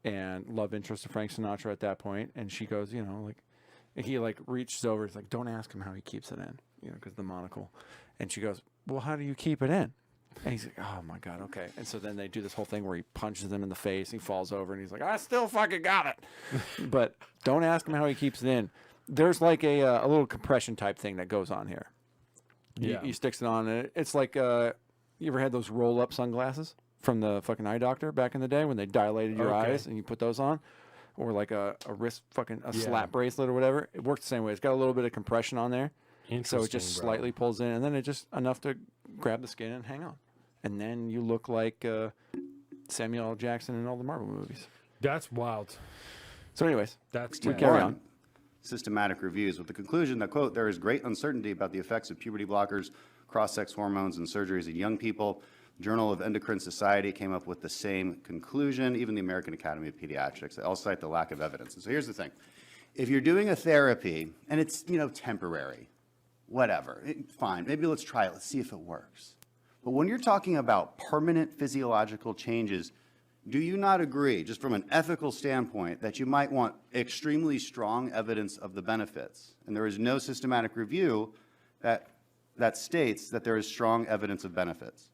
and love interest of Frank Sinatra at that point, and she goes, he like reaches over, he's like, don't ask him how he keeps it in, because the monocle, and she goes, well, how do you keep it in? And he's like, oh my God, okay. And so then they do this whole thing where he punches him in the face, he falls over, and he's like, I still fucking got it. But don't ask him how he keeps it in. There's like a little compression type thing that goes on here. Yeah. He sticks it on, and it's like, you ever had those roll-up sunglasses from the fucking eye doctor back in the day when they dilated your Okay. eyes and you put those on? Or like a wrist fucking, Yeah. slap bracelet or whatever. It works the same way. It's got a little bit of compression on there. So it Interesting, just bro. slightly pulls in, and then it just enough to grab the skin and hang on. And then you look like Samuel L. Jackson in all the Marvel movies. That's wild. So anyways, That's We tense. carry One, on. systematic reviews with the conclusion that, quote, there is great uncertainty about the effects of puberty blockers, cross-sex hormones, and surgeries in young people. Journal of Endocrine Society came up with the same conclusion, even the American Academy of Pediatrics. They all cite the lack of evidence. And so here's the thing. If you're doing a therapy and it's, temporary, whatever, fine, maybe let's try it. Let's see if it works. But when you're talking about permanent physiological changes, do you not agree, just from an ethical standpoint, that you might want extremely strong evidence of the benefits? And there is no systematic review that states that there is strong evidence of benefits.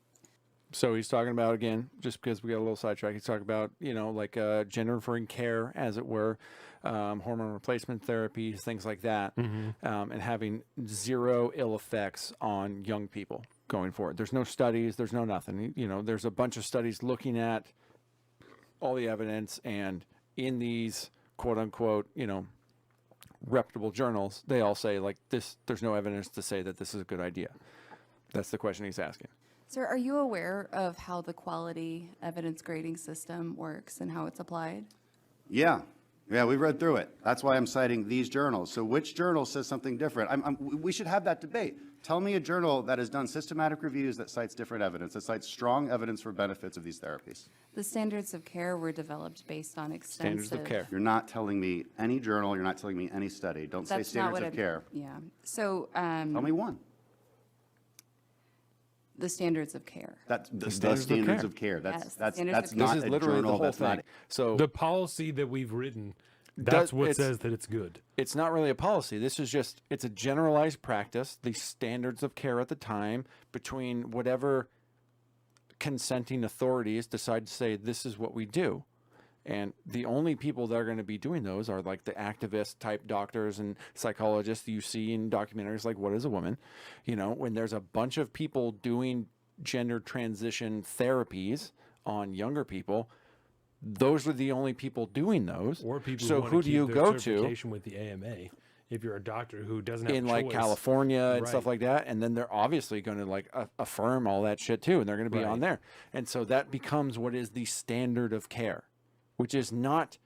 so he's talking about, again, just because we got a little sidetrack, he's talking about, like gender-affirming care, as it were, hormone replacement therapies, things like that, and having zero ill effects on young people going forward. There's no studies, there's no nothing. There's a bunch of studies looking at all the evidence, and in these quote-unquote, reputable journals, they all say, like, this, there's no evidence to say that this is a good idea. That's the question he's asking. Sir, are you aware of how the quality evidence grading system works and how it's applied? Yeah, we read through it. That's why I'm citing these journals. So which journal says something different? We should have that debate. Tell me a journal that has done systematic reviews that cites different evidence, that cites strong evidence for benefits of these therapies. The standards of care were developed based on extensive. Standards of care. You're not telling me any journal, you're not telling me any study. Don't say That's not standards what of care. Yeah. So Tell me one. the standards of care. That's the standards of standards care. of care. That's Yes, that's standards that's of This not is a literally journal. the whole That's thing. not. So The policy that we've written, Does- that's what it's- says that it's good. it's not really a policy. This is just, it's a generalized practice, the standards of care at the time between whatever consenting authorities decide to say, this is what we do. And the only people that are going to be doing those are like the activist type doctors and psychologists you see in documentaries like What is a Woman? When there's a bunch of people doing gender transition therapies on younger people, those are the only people doing those. Or people so who, who want do to you keep their go to certification with the AMA. If you're a doctor who doesn't have in a like choice. California and stuff Right. like that, and then they're obviously going to like affirm all that shit too, and they're going to be on Right. there, and so that becomes what is the standard of care, which is not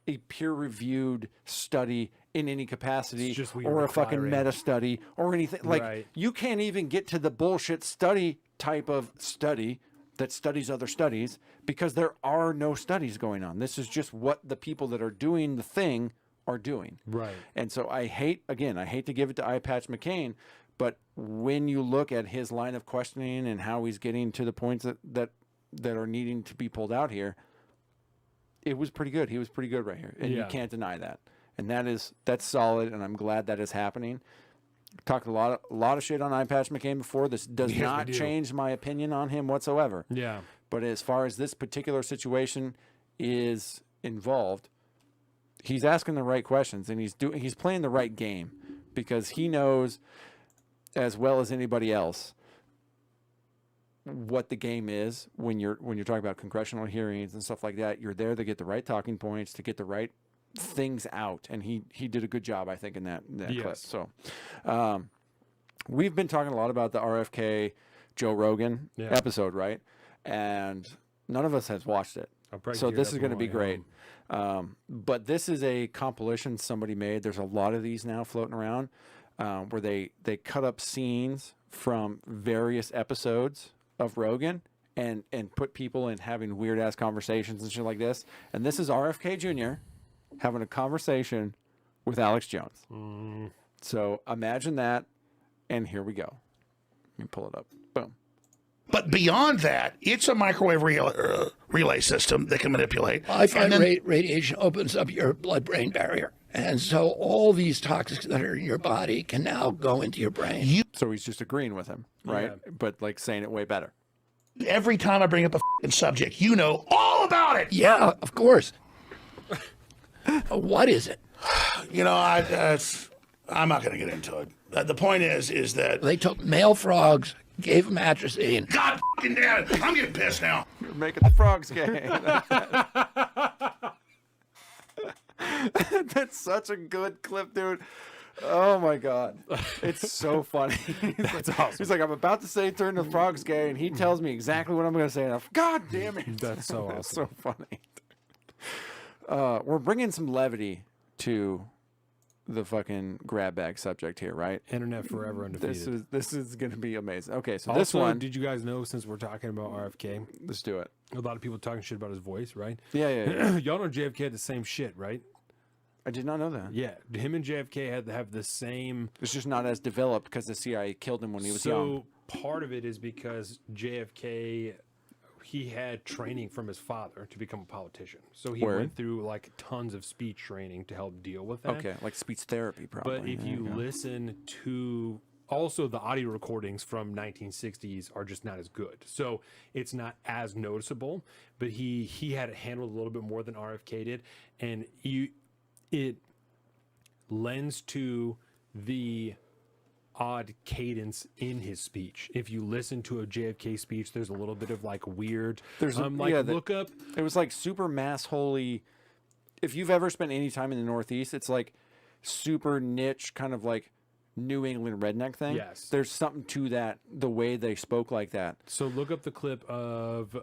a peer-reviewed study in any capacity, It's just we or a fucking require it. meta study or anything. Like Right. you can't even get to the bullshit study type of study that studies other studies because there are no studies going on. This is just what the people that are doing the thing are doing. Right. And so I hate to give it to Eye Patch McCain, but when you look at his line of questioning and how he's getting to the points that are needing to be pulled out here, it was pretty good. He was pretty good right here. And you Yeah. can't deny that. and that's solid, and I'm glad that is happening. Talked a lot of shit on Eye Patch McCain before. This does Yes, we not do. change my opinion on him whatsoever. Yeah. But as far as this particular situation is involved, he's asking the right questions, and he's playing the right game, because he knows as well as anybody else what the game is when you're talking about congressional hearings and stuff like that. You're there to get the right talking points, to get the right things out, and he did a good job, I think, in that clip. Yes. So we've been talking a lot about the RFK Joe Rogan Yeah. episode, right? And none of us has watched it, I'll probably so tear this up is on going to the be way great. home. But this is a compilation somebody made. There's a lot of these now floating around, where they cut up scenes from various episodes of Rogan and put people in having weird ass conversations and shit like this. And this is RFK Jr. having a conversation with Alex Jones. So imagine that, and here we go. Let me pull it up. Boom. But beyond that, it's a microwave relay system that can manipulate. Wi-Fi And then- radiation opens up your blood-brain barrier. And so all these toxins that are in your body can now go into your brain. So he's just agreeing with him, right? But like saying it way better. every time I bring up a f***ing subject, you know all about it. Yeah, of course. What is it? You know, I'm not going to get into it. The point is that, They took male frogs, gave them atrazine. God f***ing damn it, I'm getting pissed now. You're making the frogs gay. That's such a good clip, dude. Oh my god, it's so funny. That's awesome. He's like, I'm about to say turn the frogs gay, and he tells me exactly what I'm going to say. And I'm, God damn it, That's so That's awesome. so funny. We're bringing some levity to the fucking grab bag subject here, right? Internet forever undefeated. This is going to be amazing. Okay, so Also, this one, did you guys know, since we're talking about RFK, let's do it. a lot of people talking shit about his voice, right? Yeah. Y'all know JFK had the same shit, right? I did not know that. Yeah, him and JFK had to have the same. It's just not as developed because the CIA killed him when he was so young. part of it is because JFK, he had training from his father to become a politician. So he Word. went through like tons of speech training to help deal with that. Okay, like speech therapy, probably. But if There you go. listen to also the audio recordings from 1960s are just not as good. So it's not as noticeable, but he had it handled a little bit more than RFK did. And it lends to the odd cadence in his speech. If you listen to a JFK speech, there's a little bit of like weird. There's a- like yeah, look up. It was like super mass holy. If you've ever spent any time in the Northeast, it's like super niche, kind of like New England redneck thing. Yes. There's something to that, the way they spoke like that. So look up the clip of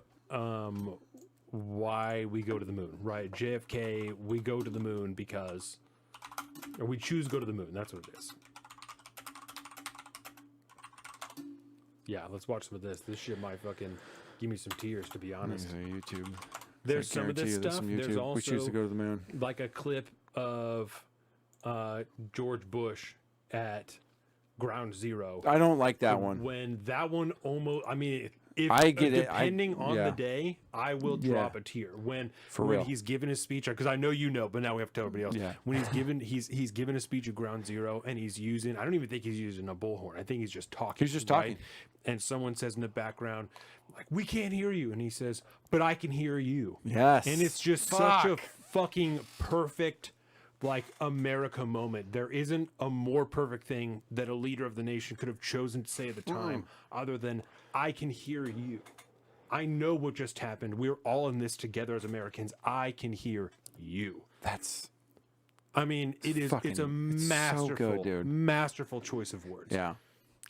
why we go to the moon, right? JFK, we go to the moon because, or we choose to go to the moon. That's what it is. Yeah, let's watch some of this. This shit might fucking give me some tears, to be honest. YouTube. There's some of this stuff. There's also we choose to go to the moon. like a clip of George Bush at Ground Zero. I don't like that one. When that one almost, I mean, if I get it. depending on yeah. the day, I will drop a tear when real. he's given his speech, because I know you know, but now we have to tell everybody else. Yeah. When he's given a speech at Ground Zero, and he's using, I don't even think he's using a bullhorn. I think he's just talking. He's just talking. And someone says in the background, like, "We can't hear you," and he says, "But I can hear you." Yes. And it's just such a fucking perfect, like, America moment. There isn't a more perfect thing that a leader of the nation could have chosen to say at the time other than, "I can hear you. I know what just happened. We're all in this together as Americans. I can hear you." That's I mean, it's a so masterful, good, dude. masterful choice of words. yeah.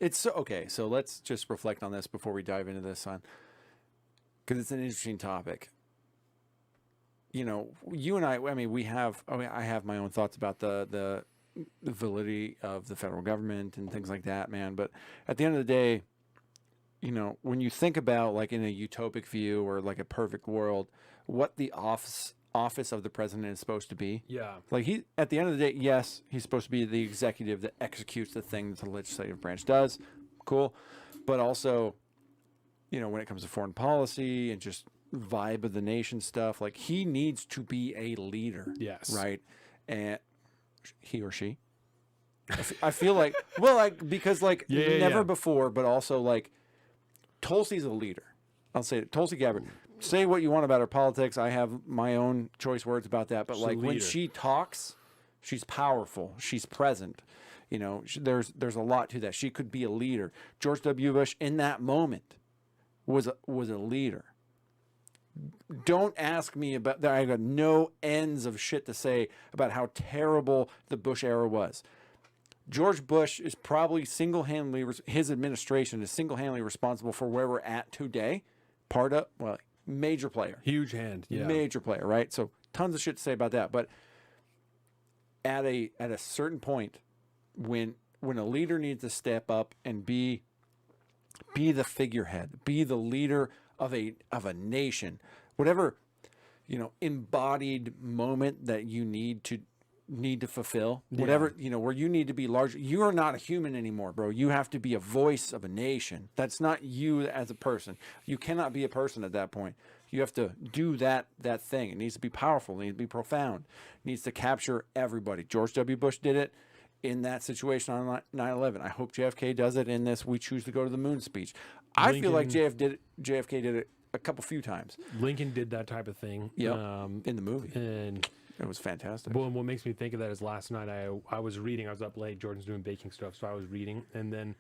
It's so okay. So let's just reflect on this before we dive into this, son, because it's an interesting topic. You know, you and I mean, we have. I mean, I have my own thoughts about the validity of the federal government and things like that, man. But at the end of the day, you know, when you think about like in a utopic view or like a perfect world, what the office of the president is supposed to be. Yeah. Like he, at the end of the day, yes, he's supposed to be the executive that executes the thing that the legislative branch does. Cool. But also, you know, when it comes to foreign policy and just vibe of the nation stuff, like he needs to be a leader. Yes. Right. And he or she. I feel like, well, like, because like never before, but also like Tulsi's a leader. I'll say it. Tulsi Gabbard. Say what you want about her politics. I have my own choice words about that. But like when she talks, she's powerful. She's present. You know, there's a lot to that. She could be a leader. George W. Bush in that moment was a leader. Don't ask me about that. I got no ends of shit to say about how terrible the Bush era was. George Bush is probably single-handedly, his administration is single-handedly responsible for where we're at today. Major player. Huge hand. Yeah. Major player, right? So tons of shit to say about that. But at a certain point, when a leader needs to step up and be the figurehead, be the leader of a nation, whatever, you know, embodied moment that you need to fulfill, whatever, you know, where you need to be large. You are not a human anymore, bro. You have to be a voice of a nation. That's not you as a person. You cannot be a person at that point. You have to do that thing. It needs to be powerful. It needs to be profound. It needs to capture everybody. George W. Bush did it in that situation on 9/11. I hope JFK does it in this "We choose to go to the moon" speech. I feel like JFK did it a few times. Lincoln did that type of thing. Yeah, in the movie, and it was fantastic. Well, what makes me think of that is last night I was reading. I was up late. Jordan's doing baking stuff, so I was reading, and then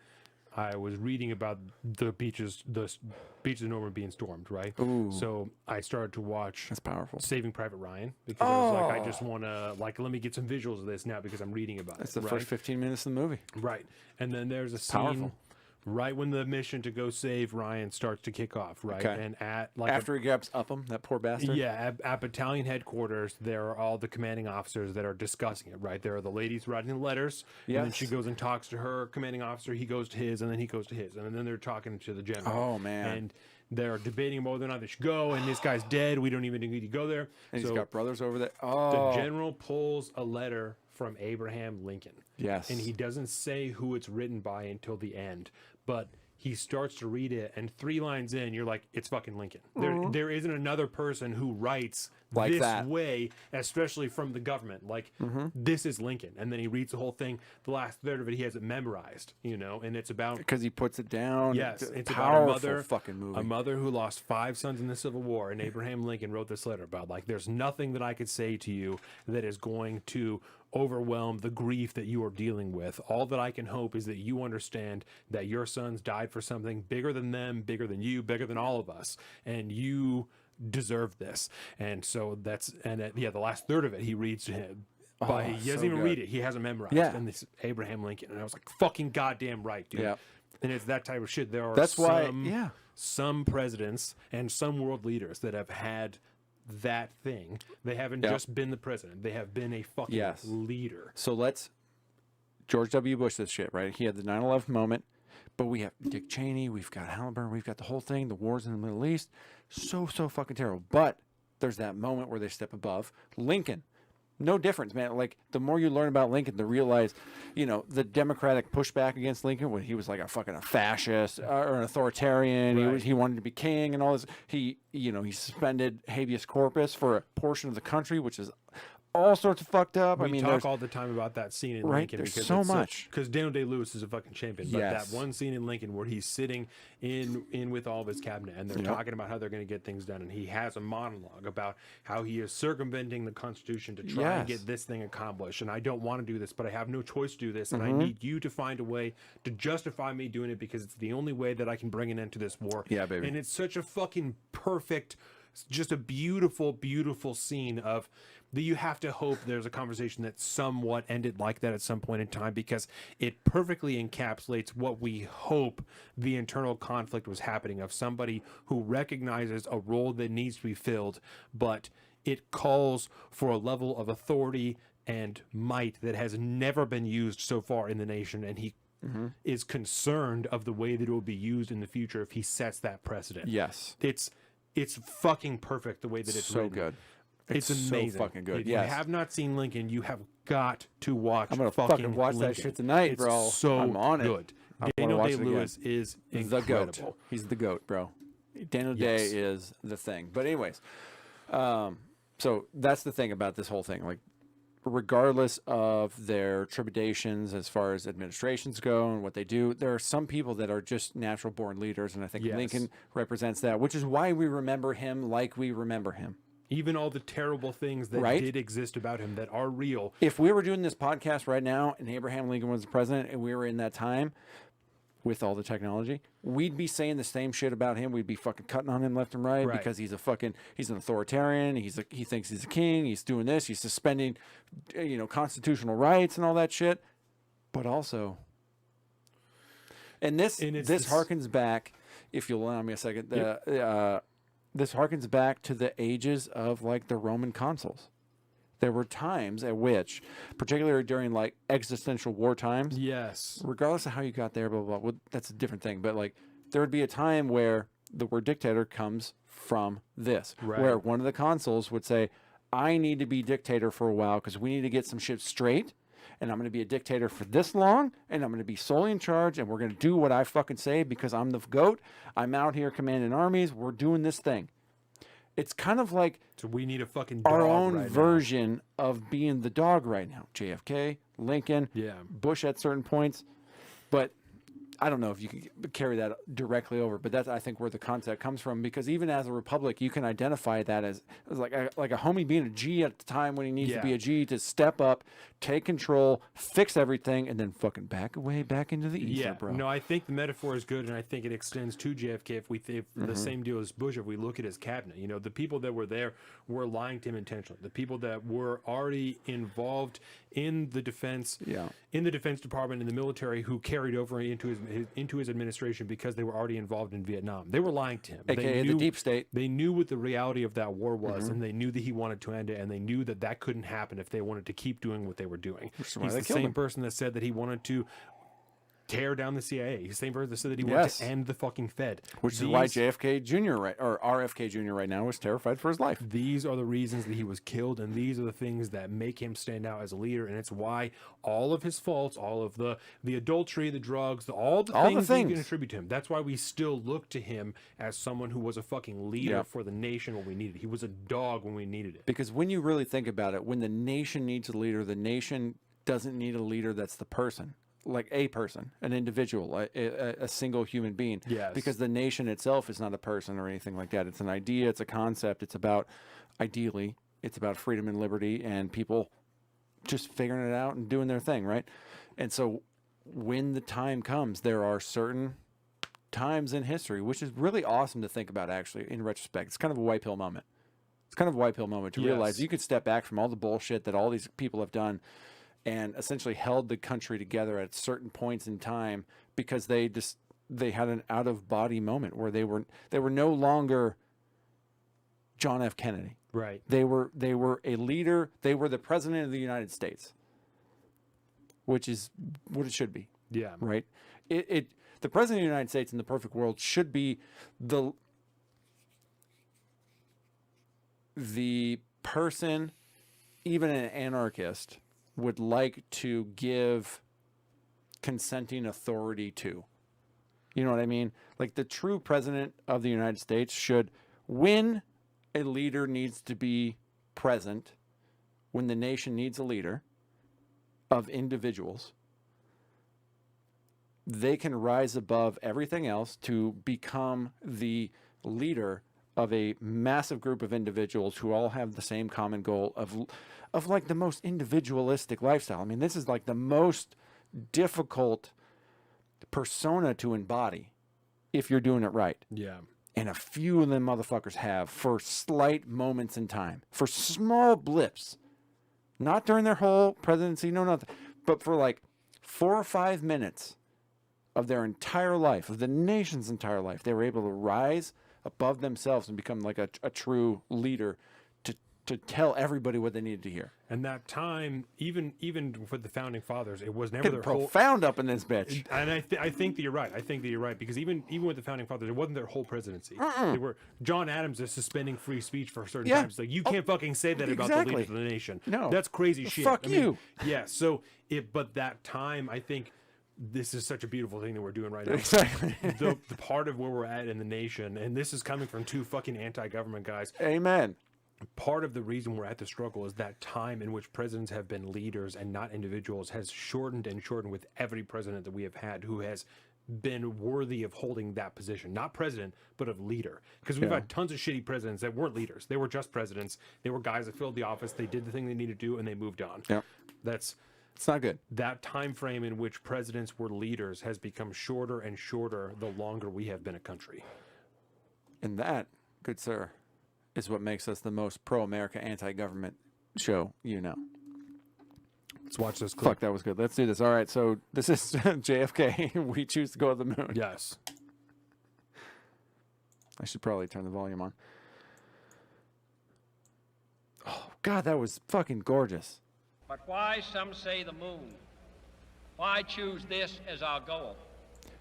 I was reading about the beaches of Normandy being stormed. Right. Ooh. So I started to watch. That's powerful. Saving Private Ryan, because I was like, I just want to let me get some visuals of this now because I'm reading about That's it. the first 15 minutes of the movie. Right. And then there's a scene Powerful. right when the mission to go save Ryan starts to kick off, right? Okay. And at After he grabs Upham, that poor bastard. yeah, at battalion headquarters, there are all the commanding officers that are discussing it, right? There are the ladies writing the letters, and then Yes. she goes and talks to her commanding officer, he goes to his, and then he goes to his, and then they're talking to the general. Oh, man. And they're debating about whether or not they should go, and this guy's dead, we don't even need to go there. And So he's got brothers over there. the Oh, general pulls a letter from Abraham Lincoln. yes. And he doesn't say who it's written by until the end, but he starts to read it, and 3 lines in, you're like, it's fucking Lincoln. There isn't another person who writes Like this that. way, especially from the government. Like, this is Lincoln. And then he reads the whole thing. The last third of it, he has it memorized, you know, and it's about because he puts it down. yes, it's about powerful a mother, fucking movie. a mother who lost 5 sons in the Civil War, and Abraham Lincoln wrote this letter about like, there's nothing that I could say to you that is going to overwhelm the grief that you are dealing with. All that I can hope is that you understand that your sons died for something bigger than them, bigger than you, bigger than all of us, and you deserve this. And so the last third of it he reads to him. He doesn't so even good. read it. He has it memorized. Yeah. And this Abraham Lincoln. And I was like, fucking goddamn right, dude. Yeah. And it's that type of shit. There are That's why, yeah. some presidents and some world leaders that have had that thing. They haven't Yeah. just been the president. They have been a fucking Yes. leader. So George W. Bush this shit, right? He had the 9/11 moment, but we have Dick Cheney, we've got Halliburton, we've got the whole thing, the wars in the Middle East. So fucking terrible. But there's that moment where they step above. Lincoln, no difference, man. Like, the more you learn about Lincoln, to realize, you know, the Democratic pushback against Lincoln, when he was like a fascist or an authoritarian, Right. he wanted to be king and all this. He suspended habeas corpus for a portion of the country, which is all sorts of fucked up. We I mean, talk there's all the time about that scene in Right, Lincoln there's because so it's much. because Daniel Day-Lewis is a fucking champion. But Yes. that one scene in Lincoln where he's sitting in with all of his cabinet and they're talking about how they're going to get things done, and he has a monologue about how he is circumventing the Constitution to try and Yes. get this thing accomplished. And I don't want to do this, but I have no choice to do this, and Mm-hmm. I need you to find a way to justify me doing it because it's the only way that I can bring an end to this war. Yeah, baby. And it's such a fucking perfect, just a beautiful, beautiful scene of that. You have to hope there's a conversation that somewhat ended like that at some point in time, because it perfectly encapsulates what we hope the internal conflict was happening, of somebody who recognizes a role that needs to be filled, but it calls for a level of authority and might that has never been used so far in the nation, and he is concerned of the way that it will be used in the future if he sets that precedent. yes. It's fucking perfect the way that it's so written. good. It's amazing. So fucking good. If Yes. you have not seen Lincoln, you have got to watch. I'm gonna fucking fucking watch that Lincoln. shit tonight, It's bro. So I'm on it. good. I wanna Daniel watch it Day-Lewis is the incredible. goat. He's the goat, bro. Daniel Yes. Day is the thing. But anyways, so that's the thing about this whole thing. Like, regardless of their trepidations as far as administrations go and what they do, there are some people that are just natural born leaders. And I think Yes. Lincoln represents that, which is why we remember him like we remember him. Even all the terrible things that Right? did exist about him that are real. If we were doing this podcast right now and Abraham Lincoln was the president and we were in that time with all the technology, we'd be saying the same shit about him. We'd be fucking cutting on him left and right, Right. because he's an authoritarian. He thinks he's a king. He's doing this. He's suspending, constitutional rights and all that shit. But also, and this harkens back, if you'll allow me a second, this harkens back to the ages of like the Roman consuls. There were times at which, particularly during like existential war times, Yes. regardless of how you got there, blah, blah, blah, well, that's a different thing. But like, there would be a time where the word dictator comes from this, Right. where one of the consuls would say, I need to be dictator for a while because we need to get some shit straight. And I'm going to be a dictator for this long, and I'm going to be solely in charge, and we're going to do what I fucking say because I'm the goat. I'm out here commanding armies. We're doing this thing. It's kind of like So we need a fucking dog our own right now. version of being the dog right now. JFK, Lincoln, Yeah. Bush at certain points. But I don't know if you can carry that directly over, but that's, I think, where the concept comes from, because even as a republic, you can identify that as like a homie being a G at the time when he needs to be Yeah. a G, to step up, take control, fix everything, and then fucking back away back into the ether, Yeah, bro. no, I think the metaphor is good, and I think it extends to JFK. If Mm-hmm. the same deal as Bush, if we look at his cabinet, the people that were there were lying to him intentionally. The people that were already involved in the defense, in the Defense Department, in the military, who carried over into his administration because they were already involved in Vietnam, they were lying to him. AKA the deep state. They knew what the reality of that war was, and they knew that he wanted to end it, and they knew that that couldn't happen if they wanted to keep doing what they were doing. is why He's they the killed same him. person that said that he wanted to tear down the CIA. He's the same person that said that he wanted Yes. to end the fucking Fed. Which is why These- JFK Jr. or RFK Jr. right now is terrified for his life. These are the reasons that he was killed, and these are the things that make him stand out as a leader. And it's why all of his faults, all of the adultery, the drugs, all the things that you can things. attribute to him. That's why we still look to him as someone who was a fucking leader Yeah. for the nation when we needed it. He was a dog when we needed it. Because when you really think about it, when the nation needs a leader, the nation doesn't need a leader that's the person, like a person, an individual, a single human being. Yes. Because the nation itself is not a person or anything like that. It's an idea, it's a concept. It's about, ideally, it's about freedom and liberty and people just figuring it out and doing their thing, right? And so when the time comes, there are certain times in history, which is really awesome to think about, actually, in retrospect. It's kind of a white pill moment. It's kind of a white pill moment to realize Yes. you could step back from all the bullshit that all these people have done and essentially held the country together at certain points in time because they had an out of body moment where they were no longer John F. Kennedy. Right. They were a leader. They were the president of the United States, which is what it should be. Yeah. Right. The president of the United States in the perfect world should be the person, even an anarchist, would like to give consenting authority to. You know what I mean? Like, the true president of the United States should, when a leader needs to be present, when the nation needs a leader of individuals, they can rise above everything else to become the leader of a massive group of individuals who all have the same common goal of like the most individualistic lifestyle. I mean, this is like the most difficult persona to embody if you're doing it right. Yeah. And a few of them motherfuckers have for slight moments in time, for small blips, not during their whole presidency, no, nothing, but for like 4 or 5 minutes of their entire life, of the nation's entire life, they were able to rise above themselves and become like a true leader to tell everybody what they needed to hear. And that time, even for the founding fathers, it was never Getting their whole. profound up in this bitch. And I think that you're right. I think that you're right because even with the founding fathers, it wasn't their whole presidency. They were John Adams is suspending free speech for certain Yeah. times. Like you can't fucking say that about the exactly. leaders of the nation. No. That's crazy shit. Fuck you. Yeah. So but that time, I think this is such a beautiful thing that we're doing right now. Exactly. the part of where we're at in the nation, and this is coming from two fucking anti-government guys. Amen. part of the reason we're at the struggle is that time in which presidents have been leaders and not individuals has shortened and shortened with every president that we have had who has been worthy of holding that position. Not president, but of leader. Because we've had tons of shitty presidents that weren't leaders. They were just presidents. They were guys that filled the office. They did the thing they needed to do, and they moved on. Yeah. It's not good. that time frame in which presidents were leaders has become shorter and shorter the longer we have been a country. And that, good sir, is what makes us the most pro-America, anti-government show you know. Let's watch this clip. Fuck, that was good. Let's do this. All right, so this is JFK. We choose to go to the moon. Yes. I should probably turn the volume on. Oh, God, that was fucking gorgeous. But why, some say, the moon? Why choose this as our goal?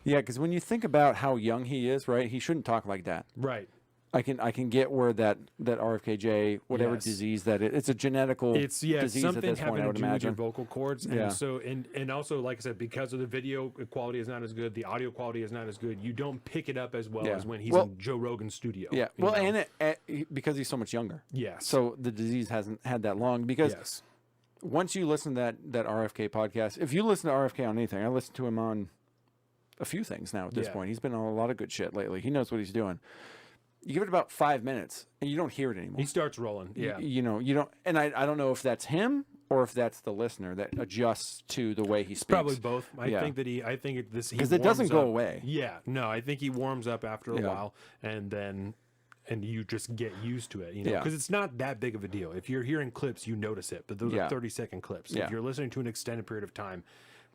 Yeah, because when you think about how young he is, right, he shouldn't talk like that. Right. I can get where that RFKJ, whatever Yes. disease that it's a genetical disease at something this point, having I to would do with your imagine. vocal cords, and Yeah. so and also, like I said, because of the video quality is not as good, the audio quality is not as good. You don't pick it up as well Yeah. as when he's Well- in Joe Rogan's studio. Yeah, you well, know? and because he's so much younger. Yes. So the disease hasn't had that long because yes, once you listen to that RFK podcast, if you listen to RFK on anything, I listen to him on a few things now at this Yeah. point. He's been on a lot of good shit lately. He knows what he's doing. You give it about 5 minutes and you don't hear it anymore. he starts rolling. Yeah, You know, you don't, and I don't know if that's him or if that's the listener that adjusts to the way he speaks. probably both. I Yeah. think that I think this because it doesn't warms go up. away. Yeah, no, I think he warms up after a Yeah. while, and you just get used to it, you know, Yeah. because it's not that big of a deal. If you're hearing clips, you notice it, but those Yeah. are 30-second clips. Yeah. If you're listening to an extended period of time,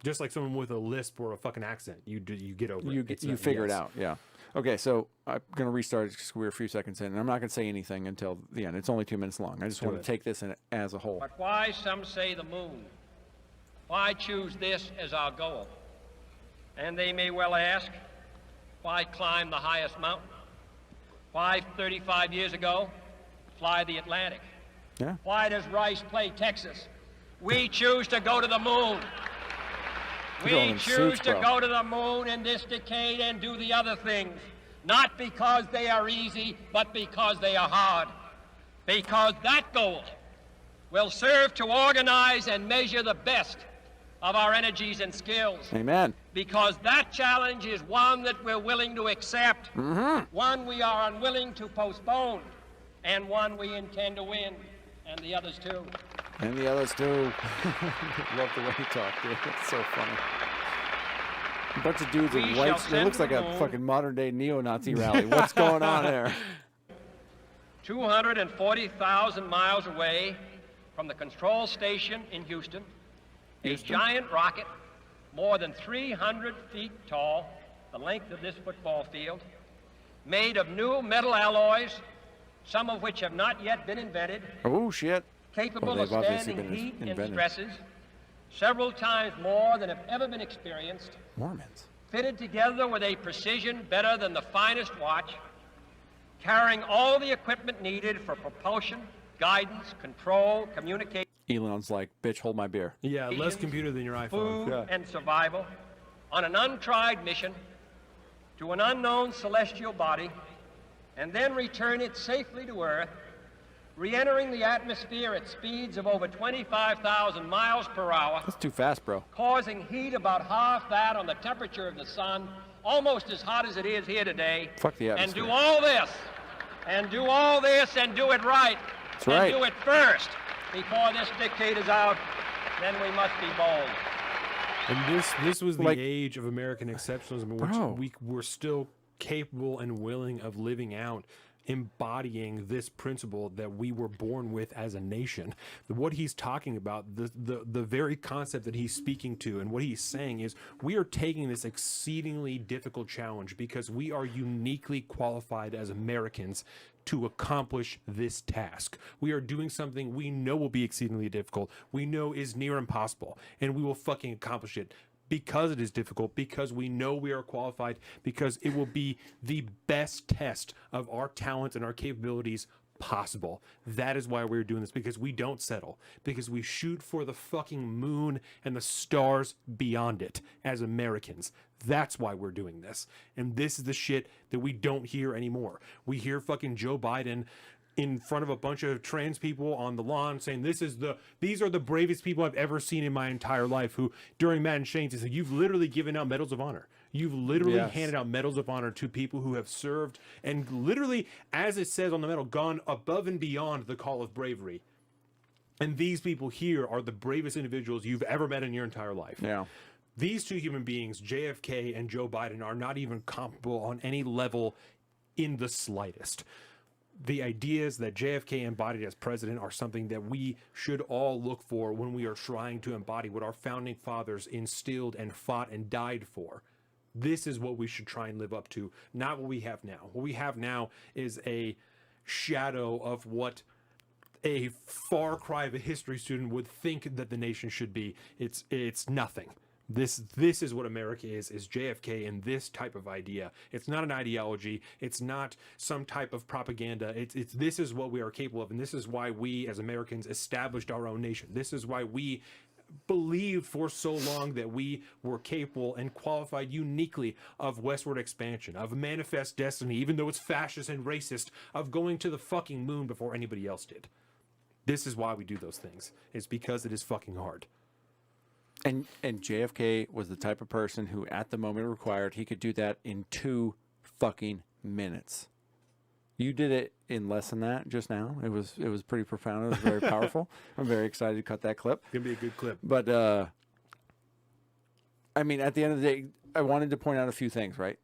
just like someone with a lisp or a fucking accent, you get over You it. It's you not- figure it yes. out. Yeah. Okay, so I'm gonna restart because we're a few seconds in, and I'm not gonna say anything until the end. It's only 2 minutes long. I just want it. to take this in as a whole. But why, some say, the moon? Why choose this as our goal? And they may well ask, why climb the highest mountain? Why, 35 years ago, fly the Atlantic? Yeah. Why does Rice play Texas? We choose to go to the moon. Look at all We them choose suits, to bro. go to the moon in this decade and do the other things, not because they are easy, but because they are hard. Because that goal will serve to organize and measure the best of our energies and skills. Amen. Because that challenge is one that we're willing to accept, one we are unwilling to postpone, and one we intend to win, and the others too. And the others too. Love the way he talked, dude. It's so funny. A bunch of dudes We in shall whites. It send looks like the a moon. fucking modern day neo-Nazi rally. What's going on there? 240,000 miles away from the control station in Houston, a giant rocket more than 300 feet tall, the length of this football field, made of new metal alloys, some of which have not yet been invented, Oh shit. capable Well, of they've obviously standing been heat and invented. stresses, several times more than have ever been experienced, Mormons. fitted together with a precision better than the finest watch, carrying all the equipment needed for propulsion, guidance, control, communication, Elon's like, bitch, hold my beer. Yeah, less computer than your iPhone. food, and survival on an untried mission to an unknown celestial body, and then return it safely to Earth, re-entering the atmosphere at speeds of over 25,000 miles per hour, That's too fast, bro. causing heat about half that on the temperature of the sun, almost as hot as it is here today. Fuck the And atmosphere. do all this, and do all this, and do it right. That's and right. do it first before this decade is out. Then we must be bold. And this was the Like- age of American exceptionalism, which Bro. we were still capable and willing of living out, embodying this principle that we were born with as a nation. What he's talking about, the very concept that he's speaking to, and what he's saying is we are taking this exceedingly difficult challenge because we are uniquely qualified as Americans to accomplish this task. We are doing something we know will be exceedingly difficult, we know is near impossible, and we will fucking accomplish it because it is difficult, because we know we are qualified, because it will be the best test of our talents and our capabilities possible. That is why we're doing this, because we don't settle, because we shoot for the fucking moon and the stars beyond it as Americans. That's why we're doing this. And this is the shit that we don't hear anymore. We hear fucking Joe Biden in front of a bunch of trans people on the lawn saying these are the bravest people I've ever seen in my entire life, who during Madden Shane's he said, you've literally given out medals of honor. You've literally Yes. handed out medals of honor to people who have served and literally, as it says on the medal, gone above and beyond the call of bravery. And these people here are the bravest individuals you've ever met in your entire life. Yeah. These two human beings, JFK and Joe Biden, are not even comparable on any level in the slightest. The ideas that JFK embodied as president are something that we should all look for when we are trying to embody what our founding fathers instilled and fought and died for. This is what we should try and live up to, not what we have now. What we have now is a shadow of what a far cry of a history student would think that the nation should be. It's nothing. This is what America is JFK and this type of idea. It's not an ideology. It's not some type of propaganda. It's this is what we are capable of, and this is why we as Americans established our own nation. This is why we believed for so long that we were capable and qualified uniquely of westward expansion, of manifest destiny, even though it's fascist and racist, of going to the fucking moon before anybody else did. This is why we do those things. It's because it is fucking hard. And JFK was the type of person who, at the moment required, he could do that in 2 fucking minutes. You did it in less than that just now. It was pretty profound. It was very powerful. I'm very excited to cut that clip. It's gonna be a good clip. But I mean, at the end of the day, I wanted to point out a few things. Right?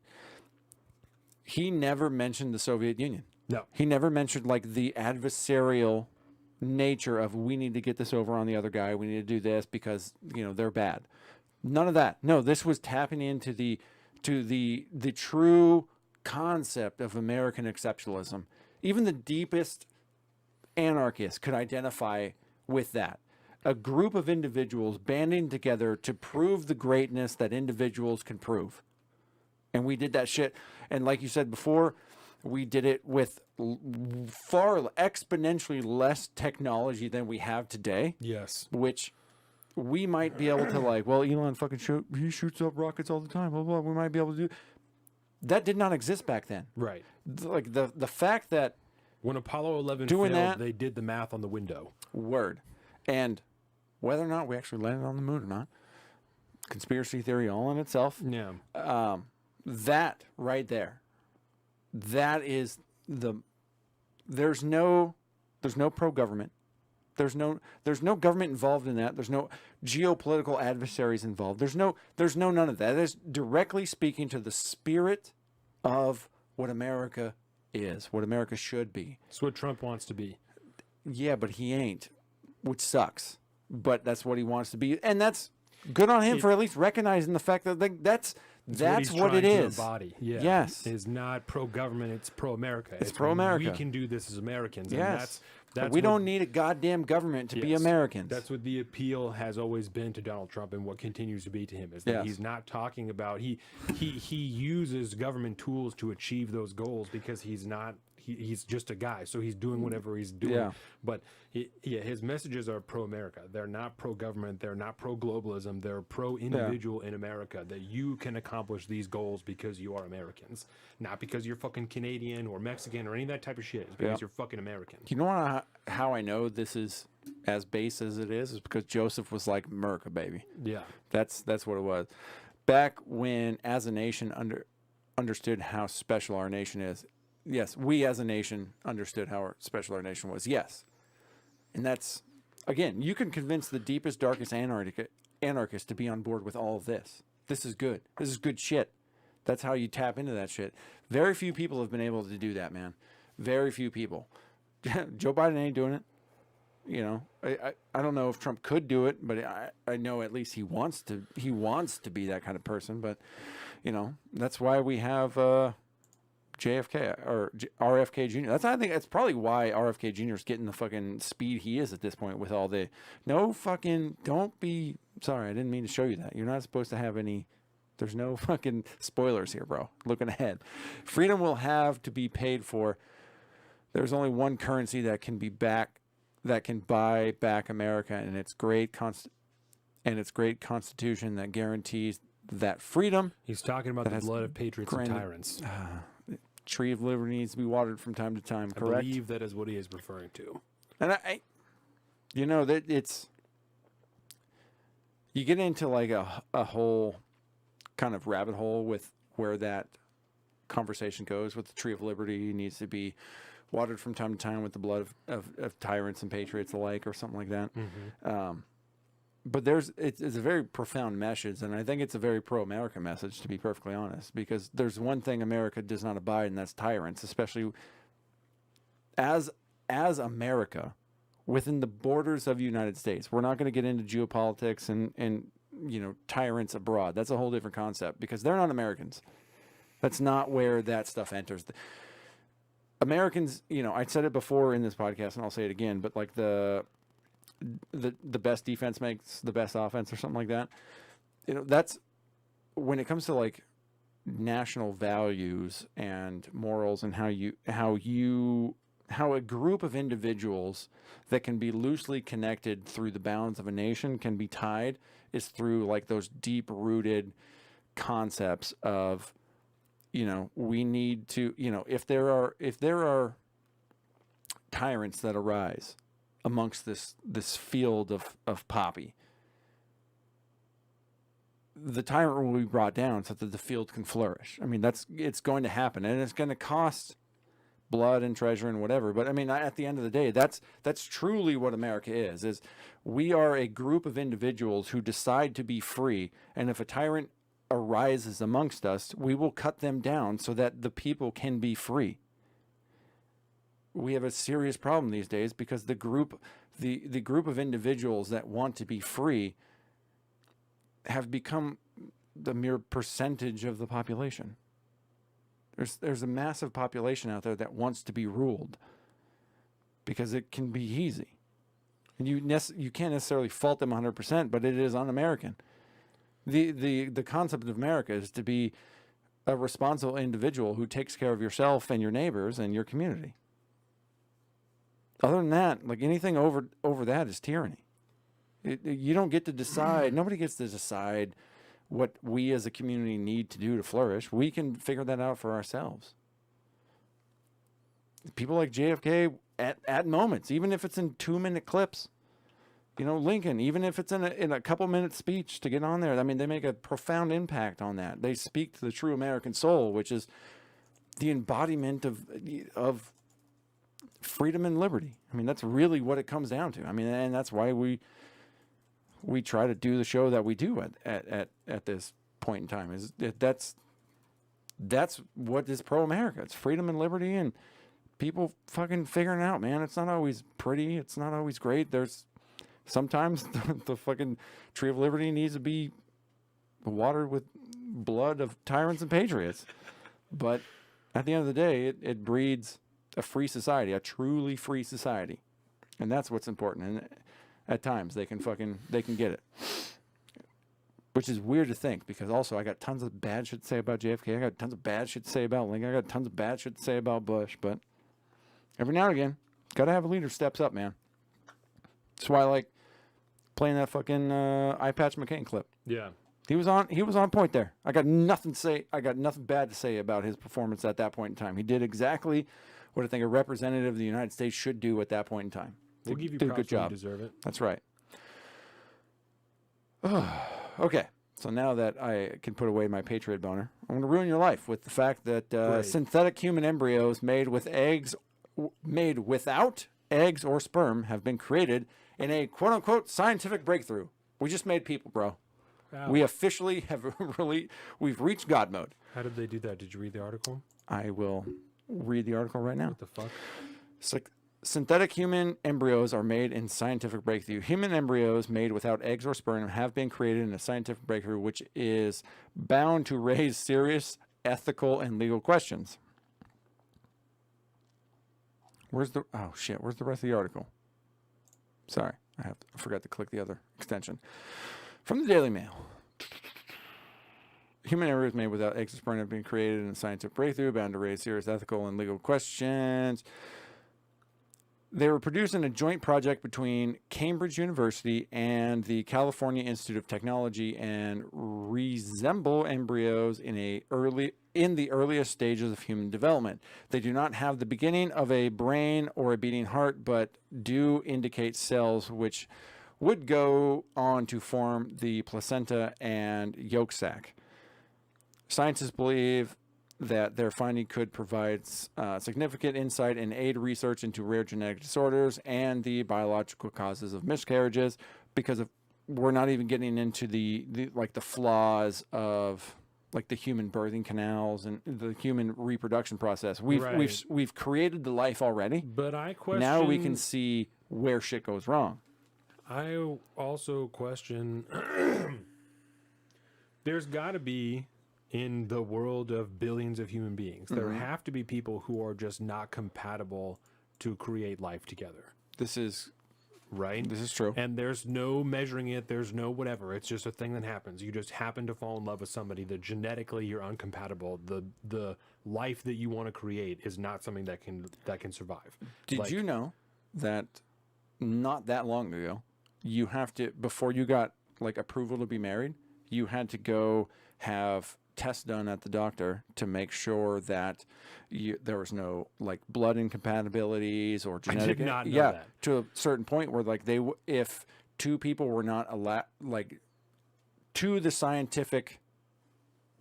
He never mentioned the Soviet Union. No. He never mentioned like the adversarial nature of we need to get this over on the other guy. We need to do this because they're bad. None of that. No, this was tapping into the true concept of American exceptionalism. Even the deepest anarchists could identify with that. A group of individuals banding together to prove the greatness that individuals can prove. And we did that shit. And like you said before, we did it with far exponentially less technology than we have today, Yes. which we might be able to well, Elon fucking he shoots up rockets all the time, blah, blah, we might be able to do. That did not exist back then. Right. Like the fact that When Apollo 11 Doing failed, that- they did the math on the window. word, and whether or not we actually landed on the moon or not, conspiracy theory all in itself. Yeah. That right there, that is there's no pro-government. There's no government involved in that. There's no geopolitical adversaries involved. There's no none of that. That is directly speaking to the spirit of what America is, what America should be. It's what Trump wants to be. Yeah, but he ain't, which sucks. But that's what he wants to be, and that's good on him for at least recognizing the fact that that's he's what it trying to is. embody. Yeah. Yes. It's not pro-government, it's pro-America. It's pro-America. We can do this as Americans. Yes. And that's we what- don't need a goddamn government to be Yes. Americans. That's what the appeal has always been to Donald Trump, and what continues to be to him is that Yes. he's not talking about he uses government tools to achieve those goals because he's not he's just a guy, so he's doing whatever he's doing. Yeah. But his messages are pro-America. They're not pro-government. They're not pro-globalism. They're pro-individual in America. That you can accomplish these goals because you are Americans, not because you're fucking Canadian or Mexican or any of that type of shit. It's because Yeah. you're fucking American. You know how I know this is as base as it is because Joseph was like America, baby. Yeah. That's what it was. Back when, as a nation, understood how special our nation is. Yes, we as a nation understood how special our nation was. Yes, and that's again, you can convince the deepest, darkest anarchist to be on board with all of this. This is good. This is good shit. That's how you tap into that shit. Very few people have been able to do that, man. Very few people. Joe Biden ain't doing it. I don't know if Trump could do it, but I know at least he wants to be that kind of person. But that's why we have JFK or RFK Jr. I think that's probably why RFK Jr. is getting the fucking speed he is at this point with all the don't be sorry, I didn't mean to show you that. You're not supposed to have any. There's no fucking spoilers here, bro. Looking ahead. Freedom will have to be paid for. There's only one currency that can buy back America, and its great Constitution that guarantees that freedom. He's talking about the has blood of patriots and granted- tyrants. tree of liberty needs to be watered from time to time. I Correct. believe that is what he is referring to. And you know, that it's, you get into like a whole kind of rabbit hole with where that conversation goes with the tree of liberty needs to be watered from time to time with the blood of tyrants and patriots alike, or something like that. But it's a very profound message, and I think it's a very pro-America message, to be perfectly honest, because there's one thing America does not abide, and that's tyrants, especially as America within the borders of the United States. We're not going to get into geopolitics and you know, tyrants abroad. That's a whole different concept, because they're not Americans. That's not where that stuff enters. Americans, you know, I said it before in this podcast, and I'll say it again, but like the best defense makes the best offense, or something like that. You know, that's when it comes to like national values and morals, and how a group of individuals that can be loosely connected through the bounds of a nation can be tied, is through like those deep rooted concepts of, you know, we need to, you know, if there are tyrants that arise amongst this field of poppy, the tyrant will be brought down so that the field can flourish. I mean, it's going to happen, and it's going to cost blood and treasure and whatever. But I mean, at the end of the day, that's truly what America is we are a group of individuals who decide to be free. And if a tyrant arises amongst us, we will cut them down so that the people can be free. We have a serious problem these days because the group of individuals that want to be free have become the mere percentage of the population. There's a massive population out there that wants to be ruled because it can be easy. And you can't necessarily fault them 100%, but it is un-American. The concept of America is to be a responsible individual who takes care of yourself and your neighbors and your community. Other than that, like anything over that is tyranny. You don't get to decide. Nobody gets to decide what we as a community need to do to flourish. We can figure that out for ourselves. People like JFK at moments, even if it's in 2-minute clips, you know, Lincoln, even if it's in a couple-minute speech to get on there, I mean, they make a profound impact on that. They speak to the true American soul, which is the embodiment of freedom and liberty. I mean, that's really what it comes down to. I mean, and that's why we try to do the show that we do at this point in time. That's what is pro-America. It's freedom and liberty, and people fucking figuring it out, man. It's not always pretty. It's not always great. There's sometimes the fucking tree of liberty needs to be watered with blood of tyrants and patriots. But at the end of the day, it breeds a free society, a truly free society. And that's what's important. And at times they can get it. Which is weird to think, because also I got tons of bad shit to say about JFK. I got tons of bad shit to say about Lincoln. I got tons of bad shit to say about Bush. But every now and again, got to have a leader steps up, man. That's why I like playing that fucking Eye Patch McCain clip. Yeah. He was on point there. I got nothing bad to say about his performance at that point in time. He did exactly what I think a representative of the United States should do at that point in time. We'll give you did a props good when job. you deserve it. That's right. Okay, so now that I can put away my Patriot boner, I'm going to ruin your life with the fact that synthetic human embryos made without eggs or sperm have been created in a quote-unquote scientific breakthrough. We just made people, bro. Wow. We officially have we've reached God mode. How did they do that? Did you read the article? I will read the article right now. What the fuck? It's like, synthetic human embryos are made in scientific breakthrough. Human embryos made without eggs or sperm have been created in a scientific breakthrough, which is bound to raise serious ethical and legal questions. Where's the rest of the article? Sorry, I forgot to click the other extension. From the Daily Mail. Human embryos made without eggs or sperm have been created in a scientific breakthrough, bound to raise serious ethical and legal questions. They were produced in a joint project between Cambridge University and the California Institute of Technology and resemble embryos in in the earliest stages of human development. They do not have the beginning of a brain or a beating heart, but do indicate cells which would go on to form the placenta and yolk sac. Scientists believe that their finding could provide significant insight and aid research into rare genetic disorders and the biological causes of miscarriages, because we're not even getting into the flaws of like the human birthing canals and the human reproduction process. We've created the life already. But I question. Now we can see where shit goes wrong. I also question. There's got to be, in the world of billions of human beings, there have to be people who are just not compatible to create life together. This is right? This is true. And there's no measuring it. There's no whatever. It's just a thing that happens. You just happen to fall in love with somebody that genetically you're uncompatible. The life that you want to create is not something that can survive. Did you know that not that long ago, you have to, before you got like approval to be married, you had to go have tests done at the doctor to make sure that there was no like blood incompatibilities or genetic. I did not know that. To a certain point where like if two people were not allowed, like to the scientific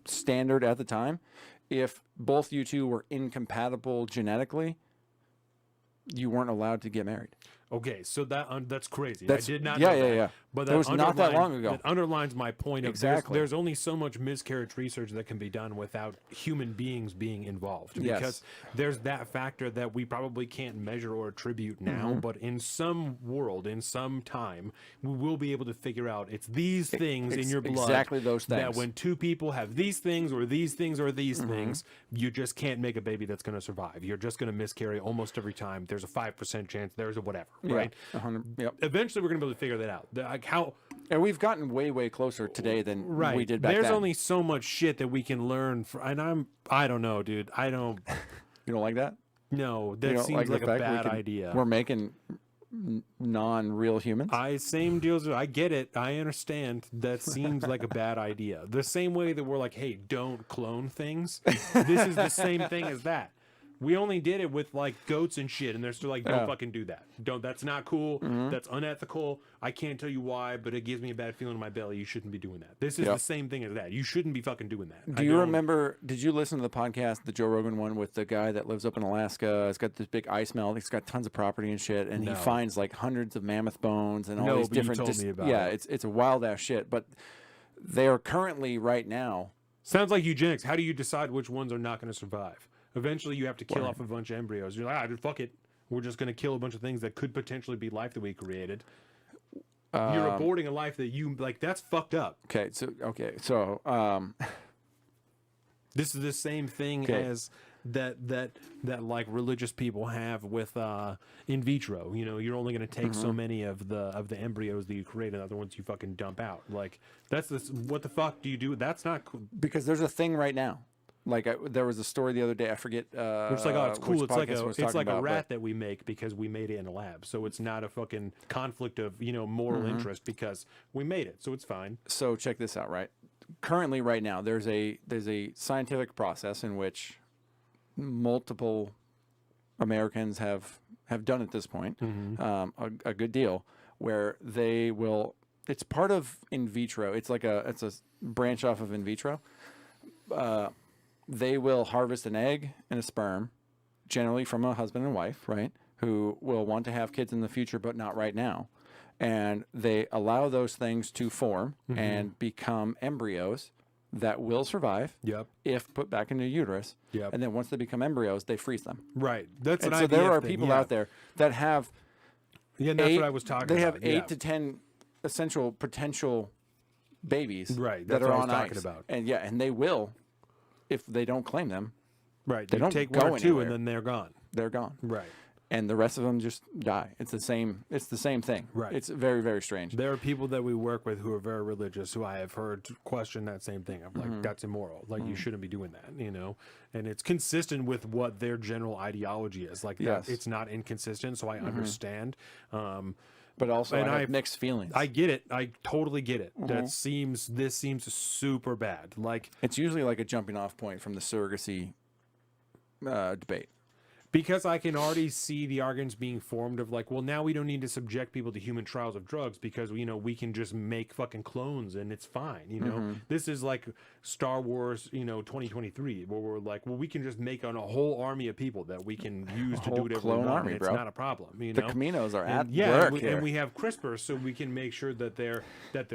standard at the time, if both you two were incompatible genetically, you weren't allowed to get married. Okay, so that's crazy. That's, I did not yeah, know yeah, that. yeah. But that was not that long ago. That underlines my point of Exactly. there's only so much miscarriage research that can be done without human beings being involved. Yes. Because there's that factor that we probably can't measure or attribute now, but in some world, in some time, we will be able to figure out it's these things in your blood. Exactly those That things. when two people have these things or these things or these things, you just can't make a baby that's going to survive. You're just going to miscarry almost every time. There's a 5% chance. There's a whatever, right? 100. Yep. Eventually, we're going to be able to figure that out. Like how. And we've gotten way closer today than Right. we did back There's then. only so much shit that we can learn. And I don't know, dude. I don't. You don't like that? No, You that don't seems the like a fact bad idea. We're making non-real humans. Same deals. I get it. I understand. That seems like a bad idea. The same way that we're like, hey, don't clone things. This is the same thing as that. We only did it with like goats and shit, and they're still like, don't fucking do that. Don't. That's not cool. That's unethical. I can't tell you why, but it gives me a bad feeling in my belly. You shouldn't be doing that. This is the same thing as that. You shouldn't be fucking doing that. Do you remember? Did you listen to the podcast, the Joe Rogan one, with the guy that lives up in Alaska? He's got this big ice melt. He's got tons of property and shit, and he finds like hundreds of mammoth bones and all No, these but you different. told me about yeah, it. it's a wild ass shit. But they are currently right now. Sounds like eugenics. How do you decide which ones are not going to survive? Eventually, you have to kill off a bunch of embryos. You're like, fuck it. We're just going to kill a bunch of things that could potentially be life that we created. You're aborting a life that you like. That's fucked up. Okay, so This is the same thing as that like religious people have with in vitro. You know, you're only going to take so many of the embryos that you create, and other ones you fucking dump out. Like that's this. What the fuck do you do? That's not cool. because there's a thing right now. Like there was a story the other day. I forget. It's like, oh, it's cool. which It's like podcast I a was it's talking like a about, rat that we make because we made it in a lab. So it's not a fucking conflict of moral interest because we made it. So it's fine. So check this out, right? Currently, right now, there's a scientific process in which multiple Americans have done at this point a good deal, where they will. It's part of in vitro. It's like it's a branch off of in vitro. They will harvest an egg and a sperm, generally from a husband and wife, right? Who will want to have kids in the future, but not right now. And they allow those things to form and become embryos that will survive Yep. if put back into uterus. Yep. And then once they become embryos, they freeze them. Right. That's And an so there IVF are thing, people yeah. out there that have Yeah, and that's eight- what I was talking they about. have 8 to 10 essential potential babies Right, that that's are what I on was talking ice. about. And and they will, if they don't claim them, Right. They You don't take go one or two anywhere. and then they're gone. they're gone. Right. And the rest of them just die. It's the same thing. Right. It's very, very strange. There are people that we work with who are very religious who I have heard question that same thing. I'm like, that's immoral. Like, you shouldn't be doing that, And it's consistent with what their general ideology is. Like, Yes. that it's not inconsistent, so I understand. but also And I have I've- mixed feelings. I get it. I totally get it. Mm-hmm. This seems super bad. Like, It's usually like a jumping off point from the surrogacy debate. because I can already see the arguments being formed of like, well, now we don't need to subject people to human trials of drugs because, you know, we can just make fucking clones and it's fine. You know, Mm-hmm. this is like Star Wars, you know, 2023, where we're like, well, we can just make a whole army of people that we can use to do whole whatever clone we want. army, and it's bro. not a problem. You The know? Caminos are at And, yeah, work and we, here. and we have CRISPR, so we can make sure that they're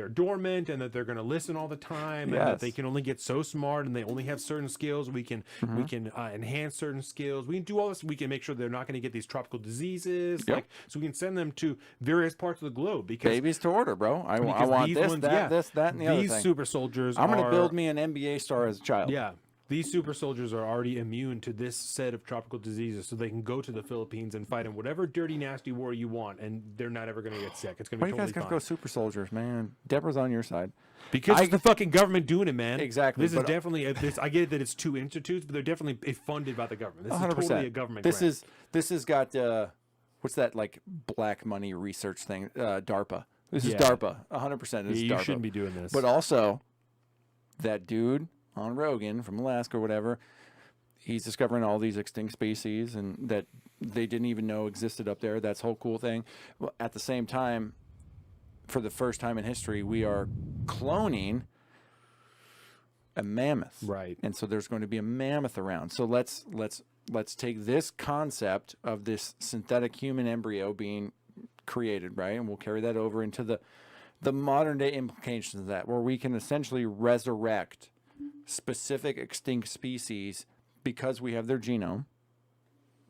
dormant and that they're going to listen all the time, and that Yes. they can only get so smart and they only have certain skills. We can enhance certain skills. We can do all this. We can make sure they're not going to get these tropical diseases. Yep. Like, so we can send them to various parts of the globe because Babies to order, bro. I because want these this, ones- that, yeah, this, that, and the other these thing. super soldiers. I'm going to are- build me an NBA star as a child. Yeah. These super soldiers are already immune to this set of tropical diseases, so they can go to the Philippines and fight in whatever dirty, nasty war you want, and they're not ever going to get sick. It's going to Why be you totally guys got to fine. go super soldiers, man? Deborah's on your side. Because it's the fucking government doing it, man. Exactly, This is but- definitely I get that it's two institutes, but they're definitely funded by the government. This 100%. is totally a government. This grant. this has got what's that like black money research thing? DARPA. This is Yeah. DARPA. 100% is you DARPA. shouldn't be doing this. But also, that dude on Rogan from Alaska or whatever, he's discovering all these extinct species and that they didn't even know existed up there. That's a whole cool thing. Well, at the same time, for the first time in history, we are cloning a mammoth. Right. And so there's going to be a mammoth around. So let's take this concept of this synthetic human embryo being created, right? And we'll carry that over into the modern day implications of that, where we can essentially resurrect specific extinct species because we have their genome,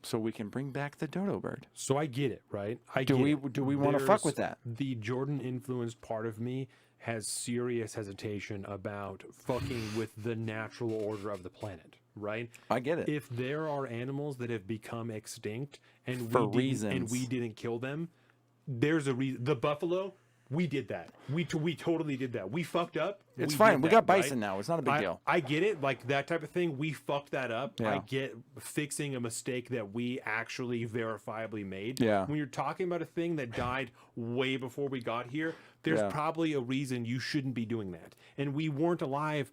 so we can bring back the dodo bird. So I get it, right? Do we wanna fuck with that? The Jordan influenced part of me has serious hesitation about fucking with the natural order of the planet, right? I get it. If there are animals that have become extinct and For we reasons. didn't kill them, there's a reason. The buffalo, we did that. We totally did that. We fucked up. It's we fine. did We that, got bison right? now. It's not a big deal. I get it, like that type of thing. We fucked that up. Yeah. I get fixing a mistake that we actually verifiably made. Yeah. When you're talking about a thing that died way before we got here, there's Yeah. probably a reason you shouldn't be doing that. And we weren't alive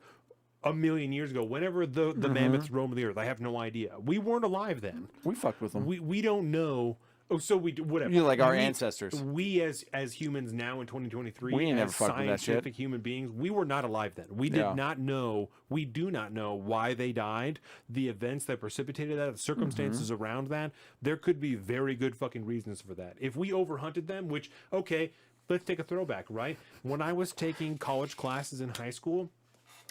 a million years ago. Whenever the Mm-hmm. mammoths roamed the earth, I have no idea. We weren't alive then. We fucked with them. We don't know. Oh, so we whatever. You're like our We- ancestors. We as humans now in 2023, We ain't never as fucked with that shit. scientific human beings, we were not alive then. We did Yeah. not know. We do not know why they died. The events that precipitated that, the circumstances Mm-hmm. around that. There could be very good fucking reasons for that. If we overhunted them, which okay, let's take a throwback. Right when I was taking college classes in high school.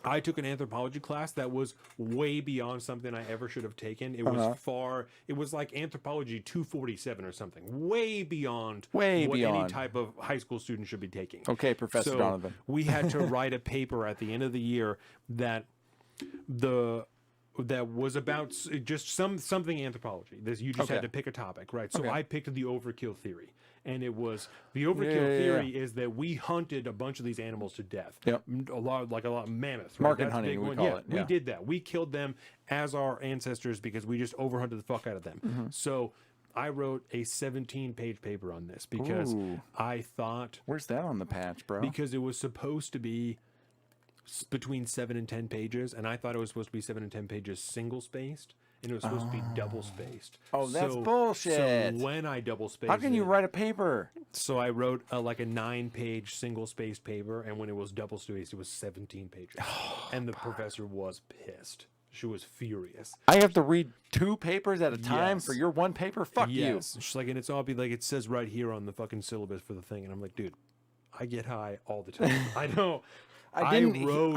I took an anthropology class that was way beyond something I ever should have taken. It was it was like anthropology 247 or something. Way beyond Way what any beyond. type of high school student should be taking. Okay, Professor So Donovan. we had to write a paper at the end of the year that was about just something anthropology. This you just Okay. had to pick a topic, right? So Okay. I picked the overkill theory, and it was the overkill Yeah. theory is that we hunted a bunch of these animals to death. Yep. A lot of mammoths. Right? Market That's a hunting, big we one. call Yeah, it, yeah. we did that. We killed them as our ancestors because we just overhunted the fuck out of them. Mm-hmm. So I wrote a 17-page paper on this because Ooh. I thought Where's that on the patch, bro? because it was supposed to be between 7 and 10 pages, and I thought it was supposed to be 7 and 10 pages single spaced, and it was supposed to be double spaced. Oh, that's So bullshit. when I double spaced, How can you write a paper? So I wrote like a 9-page single spaced paper, and when it was double spaced, it was 17 pages, and the professor was pissed. She was furious. I have to read 2 papers at a time Yes. for your one paper? Fuck Yes. She's like, and it's all be like, it says right here on the fucking syllabus for the thing. And I'm like, dude, I get high all the time. I know. I didn't. wrote,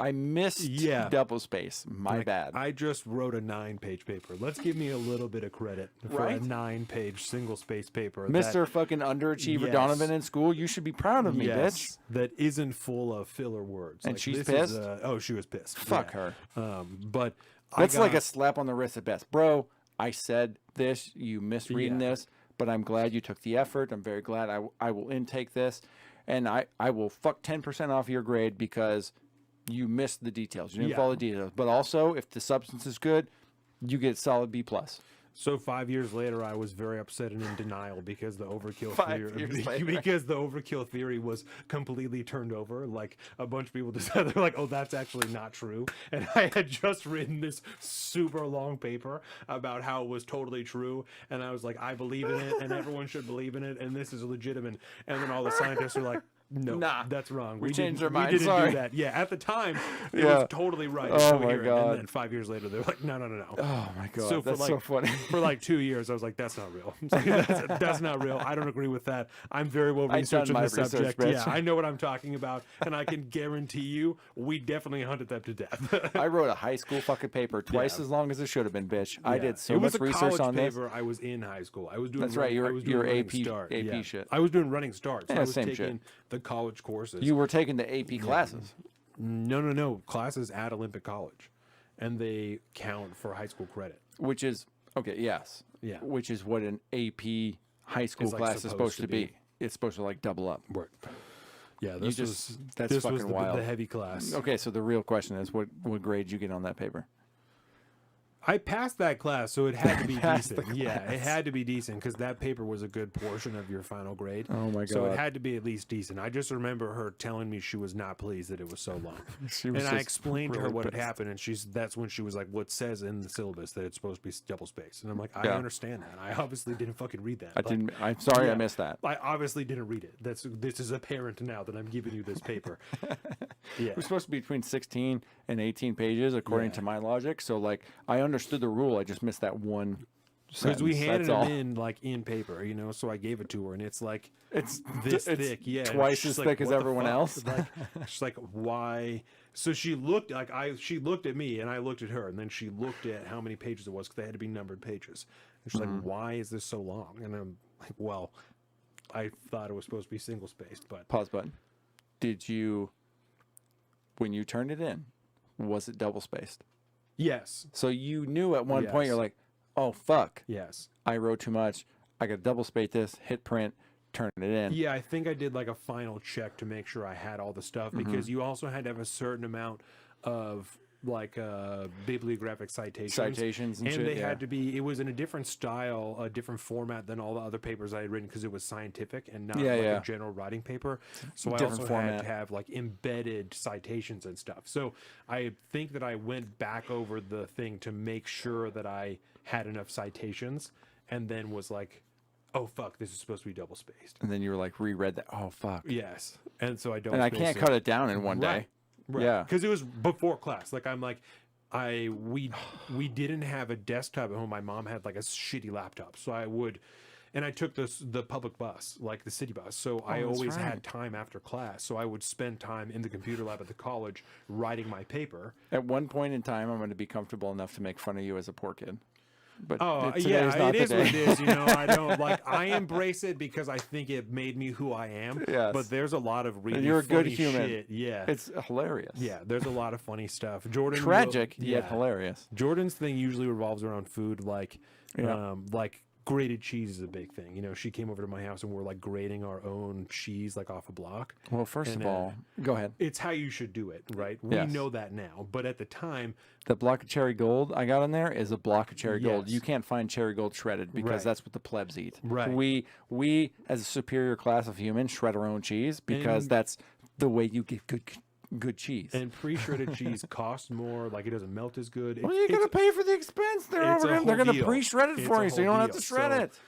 I missed Yeah. double space. My like, bad. I just wrote a 9-page paper. Let's give me a little bit of credit for Right? a 9-page single space paper. Mr. fucking underachiever Yes. Donovan in school, you should be proud of me, bitch. That isn't full of filler words. And she's this pissed? oh, she was pissed. Fuck Yeah. her. But That's I got, like a slap on the wrist at best. Bro, I said this, you misreading Yeah. this, but I'm glad you took the effort. I'm very glad I will intake this. And I will fuck 10% off your grade because you missed the details. You didn't Yeah. follow the details. But also, if the substance is good, you get solid B+. So 5 years later, I was very upset and in denial because the overkill 5 theory, years later. because the overkill theory was completely turned over. Like a bunch of people decided, they're like, "Oh, that's actually not true." And I had just written this super long paper about how it was totally true, and I was like, "I believe in it, and everyone should believe in it, and this is legitimate." And then all the scientists are like, "No, Nah, that's wrong. we changed our We mind, didn't sorry." do that." Yeah, at the time, it Yeah. was totally right. Oh my coherent. God. And then 5 years later, they're like, "No." Oh my god, So that's so funny. for like 2 years, I was like, "That's not real. That's not real. I don't agree with that. I'm very well I've done researched on my the subject. research, Yeah, bitch." I know what I'm talking about, and I can guarantee you, we definitely hunted them to death." I wrote a high school fucking paper twice Yeah. as long as it should have been, bitch. I Yeah. did so it was much a research college on this. paper. I was in high school. I was doing. That's right, I your- was doing your running AP start. AP shit. I was doing running start. So Yeah, I was same taking shit. the college courses. You were taking the AP classes. No. Classes at Olympic College, and they count for high school credit. Which is okay, yes. Yeah. Which is what an AP high school It's, like, class is supposed to be. be. It's supposed to like double up. Right. Yeah, this just- was that's this was fucking the, wild. the heavy class. Okay, so the real question is what grade you get on that paper? I passed that class, so it had to be Passed decent. the Yeah, it class. had to be decent because that paper was a good portion of your final grade. Oh my So it God. had to be at least decent. I just remember her telling me she was not pleased that it was so long. She was And I just explained to her really what had pissed. happened, and that's when she was like, "What says in the syllabus that it's supposed to be double spaced?" And I'm like, "I Yeah. understand that. I obviously didn't fucking read that. I didn't I'm sorry I yeah. missed that. I obviously didn't read it. This is apparent now that I'm giving you this paper." Yeah. It was supposed to be between 16 and 18 pages according Yeah. to my logic. So like I understood the rule, I just missed that one Because we sentence. handed That's all. it in like in paper, so I gave it to her, and it's like It's this it's thick, yeah, and twice she's as like, thick as "What the everyone fuck?" else. Like, she's like, "Why?" So she looked she looked at me, and I looked at her, and then she looked at how many pages it was because they had to be numbered pages. And she's Mm-hmm. like, "Why is this so long?" And I'm like, "Well, I thought it was supposed to be single spaced, but Pause button. Did you when you turned it in, was it double spaced? yes, So you knew at one point Yes. you're like, "Oh fuck. yes." I wrote too much. I got to double space this, hit print, turn it in." Yeah, I think I did like a final check to make sure I had all the stuff Mm-hmm. because you also had to have a certain amount of like bibliographic citations. Citations and shit, they yeah. had to be. It was in a different style, a different format than all the other papers I had written because it was scientific and not Yeah, like yeah. a general writing paper. So I Different also had format. to have like embedded citations and stuff. So I think that I went back over the thing to make sure that I had enough citations, and then was like, "Oh fuck, this is supposed to be double spaced." And then you were like reread that. "Oh fuck." Yes, and so I don't. And I can't cut it down in one day. Right. Yeah. Because it was before class. Like I'm like, we didn't have a desktop at home. My mom had like a shitty laptop, so I would, and I took the public bus, like the city bus. So I that's always right. had time after class. So I would spend time in the computer lab at the college writing my paper. At one point in time, I'm going to be comfortable enough to make fun of you as a poor kid. But Oh today's yeah, not it the is what it day. is. I don't like. I embrace it because I think it made me who I am. Yes. But there's a lot of really You're a good funny human. shit. Yeah. It's hilarious. Yeah, there's a lot of funny stuff. Jordan Tragic, will- yet hilarious. Jordan's thing usually revolves around food, like Yeah. grated cheese is a big thing. She came over to my house and we're like grating our own cheese like off a block. Well, first And, of all, go ahead. it's how you should do it, right? We Yes. know that now, but at the time, The block of cherry gold I got in there is a block of cherry gold. Yes. You can't find cherry gold shredded because Right. that's what the plebs eat. Right. We as a superior class of humans shred our own cheese because And- that's the way you get good cheese. and pre-shredded cheese costs more, like it doesn't melt as good. well, you got to pay for the expense. They're it's over a them. They're whole going to deal. pre-shred it It's for a you, so you whole don't have to deal. shred So- it.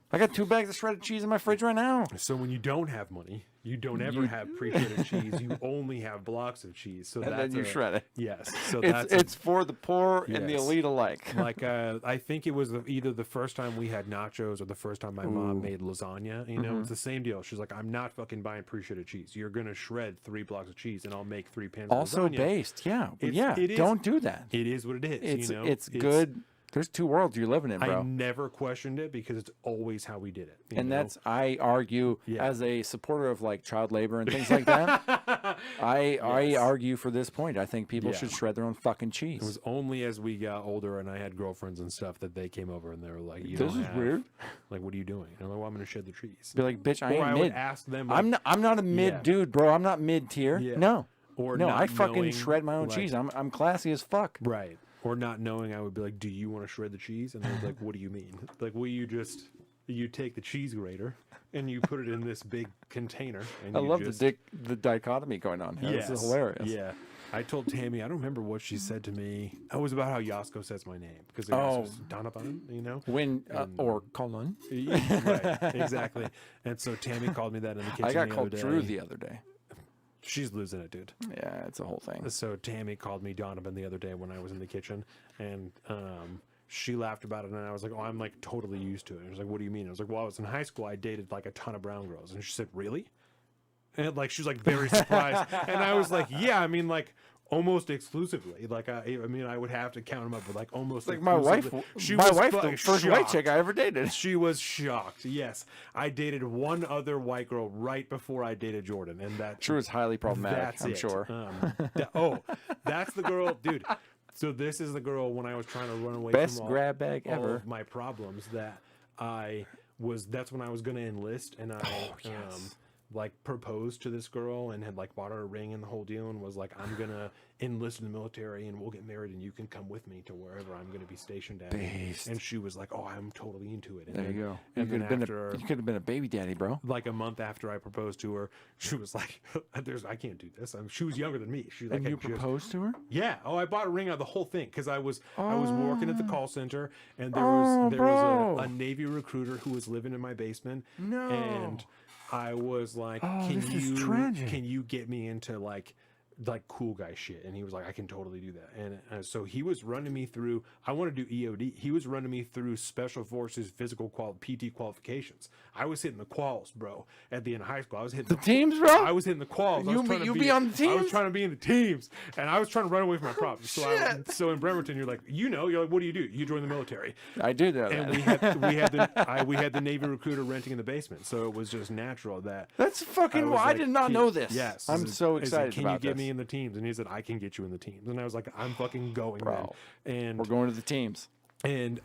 I got 2 bags of shredded cheese in my fridge right now. So when you don't have money, you don't ever have pre-shredded cheese. You only have blocks of cheese. So And that's then you shred it. Yes. So It's that's it's for the poor and the Yes. elite alike. like I think it was either the first time we had nachos or the first time my mom made lasagna. Mm-hmm. It's the same deal. She's like, "I'm not fucking buying pre-shredded cheese. You're gonna shred 3 blocks of cheese, and I'll make 3 pans Also of lasagna." based, yeah, It's- it is- don't do that. It is what it is. It's good. There's 2 worlds you're living in, bro. I never questioned it because it's always how we did it. And that's I argue Yeah. as a supporter of like child labor and things like that. I argue for this point. I think people Yeah. should shred their own fucking cheese. It was only as we got older and I had girlfriends and stuff that they came over and they were like, "You This don't is have- weird. Like, what are you doing?" And I'm like, "Well, I'm gonna shed the trees." Be like, bitch, I Or ain't I mid. would ask them. I'm not a mid Yeah. dude, bro. I'm not mid tier. Yeah. No. Or no, not I fucking knowing, shred my own like- cheese. I'm classy as fuck. Right. or not knowing, I would be like, do you want to shred the cheese? And they'd be like, what do you mean? Like, will you just, you take the cheese grater and you put it in this big container. And I you love just, the dichotomy going on here. This is hilarious. Yeah. I told Tammy, I don't remember what she said to me. It was about how Yasko says my name. Because Donovan, you know? When, or Colin. Right, exactly. And so Tammy called me that in the kitchen I got the called other day. Drew the other day. She's losing it, dude. Yeah, it's a whole thing. So Tammy called me Donovan the other day when I was in the kitchen, and she laughed about it, and I was like, oh, I'm like totally used to it. And I was like, what do you mean? I was like, well, I was in high school, I dated like a ton of brown girls. And she said, really? And like, she was like very surprised. And I was like, yeah, I mean, like, almost exclusively. Like, I mean, I would have to count them up, but like almost Like my wife, exclusively. the first white chick I ever dated. She was shocked. Yes, I dated one other white girl right before I dated Jordan, and that She was highly problematic, that's I'm it. sure. That's the girl, dude. So this is the girl when I was trying to run away Best from grab bag all ever. of my problems that that's when I was going to enlist, and I like proposed to this girl and had like bought her a ring and the whole deal, and was like, I'm gonna enlist in the military and we'll get married and you can come with me to wherever I'm gonna be stationed at. Based. And she was like, oh, I'm totally into it. And There then, you go. And then after You could have been a baby daddy, bro. like a month after I proposed to her, she was like, I can't do this. She was younger than me. She like, And you proposed to her? yeah. Oh, I bought a ring out of the whole thing because I was working at the call center, and there Oh, was bro. a Navy recruiter who was living in my basement. No. And I was like, Oh, this is tragic. can you get me into like cool guy shit? And he was like, I can totally do that. And so he was running me through, I want to do EOD. He was running me through Special Forces physical PT qualifications. I was hitting the quals, bro. At the end of high school, I was hitting The teams, bro? I was hitting the quals. I You was trying be- to you be on the I was teams? trying to be in the teams, and I was trying to run away from my problems. So in Bremerton, you're like, you're like, what do? You join the military. I do know And that. we had the Navy recruiter renting in the basement, so it was just natural that That's fucking. was I like, did not know this. Yes, I'm so he's like, excited can about you get this. me in the teams? And he said, I can get you in the teams. And I was like, I'm fucking going, Bro. man. And We're going to the teams. and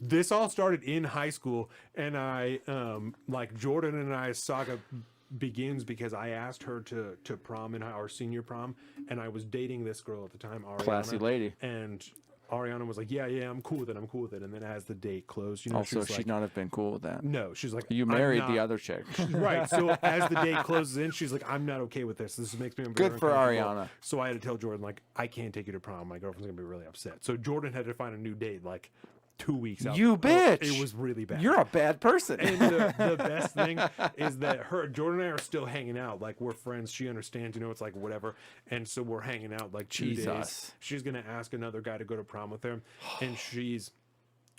this all started in high school, and like Jordan and I's saga begins because I asked her to prom in our senior prom, and I was dating this girl at the time, Ariana. Classy lady. And Ariana was like, yeah, I'm cool with it. And then as the date closed, Also, she's she'd like, not have been cool with that. no, she's like, You "I'm married not." the other chick. Right. So as the date closes in, she's like, I'm not okay with this. This makes me very Good for uncomfortable." Ariana. So I had to tell Jordan, like, I can't take you to prom. My girlfriend's going to be really upset. So Jordan had to find a new date like 2 weeks out. You bitch. It was really bad. You're a bad person. And the best thing is that Jordan and I are still hanging out. Like, we're friends. She understands, it's like whatever. And so we're hanging out like 2 days. Jesus. She's going to ask another guy to go to prom with her. And she's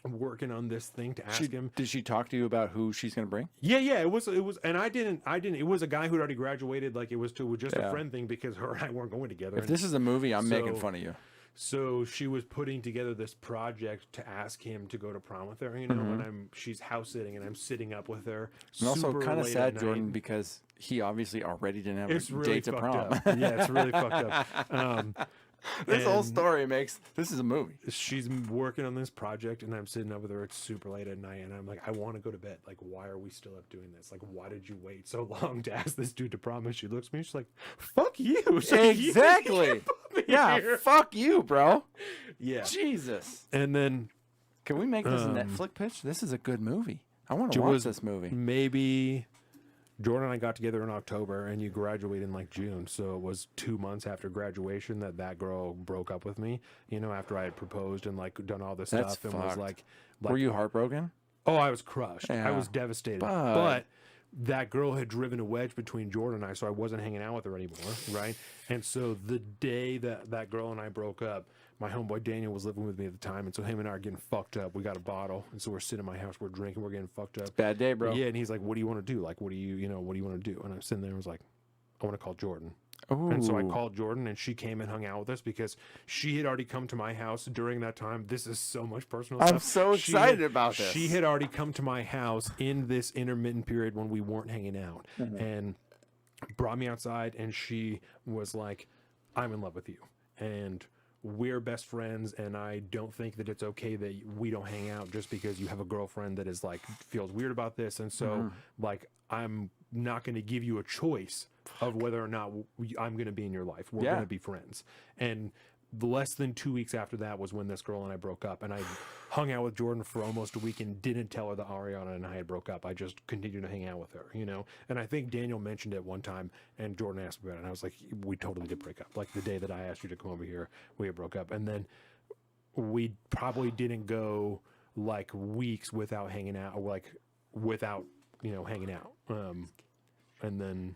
working on this thing to ask him. Did she talk to you about who she's going to bring? Yeah, it was, and I didn't, it was a guy who'd already graduated. Like, it was just a Yeah. friend thing because her and I weren't going together. If And this is a movie, I'm making so- fun of you. so she was putting together this project to ask him to go to prom with her, and she's house sitting, and I'm sitting up with her. And also super kind of late sad, at night. Jordan, because he obviously already didn't have It's a really date to fucked prom. up. Yeah, it's really fucked up. This whole and story this is a movie. She's working on this project, and I'm sitting up with her. It's super late at night, and I'm like, I want to go to bed. Like, why are we still up doing this? Like, why did you wait so long to ask this dude to prom? And she looks at me, she's like, fuck you. She's like, "You Exactly. put me Yeah, here." fuck you, bro. Yeah. Jesus. And then Can we make this a Netflix pitch? This is a good movie. I want to It watch was this movie. maybe Jordan and I got together in October, and you graduated in like June. So it was 2 months after graduation that girl broke up with me. After I had proposed and like done all this That's stuff, and was fucked. like, Were you heartbroken? oh, I was crushed. I Yeah. was devastated. But- But that girl had driven a wedge between Jordan and I, so I wasn't hanging out with her anymore, right? And so the day that girl and I broke up, my homeboy Daniel was living with me at the time, and so him and I are getting fucked up. We got a bottle, and so we're sitting in my house, we're drinking, we're getting fucked up. Bad day, bro. Yeah, and he's like, "What do you want to do? Like, what do you want to do?" And I'm sitting there and was like, "I want to call Jordan." And so I Ooh. called Jordan, and she came and hung out with us because she had already come to my house during that time. This is so much personal I'm stuff. so She excited had- about this. She had already come to my house in this intermittent period when we weren't hanging out, and brought me outside, and she was like, "I'm in love with you, and we're best friends, and I don't think that it's okay that we don't hang out just because you have a girlfriend that is like feels weird about this, and so like I'm not going to give you a choice of whether or not I'm going to be in your life. We're Yeah. going to be friends." And less than 2 weeks after that was when this girl and I broke up, and I hung out with Jordan for almost a week and didn't tell her that Ariana and I had broke up. I just continued to hang out with her, you know. And I think Daniel mentioned it one time, and Jordan asked me about it, and I was like, we totally did break up. Like the day that I asked you to come over here, we had broke up, and then we probably didn't go like weeks without hanging out, or like without, you know, hanging out. And then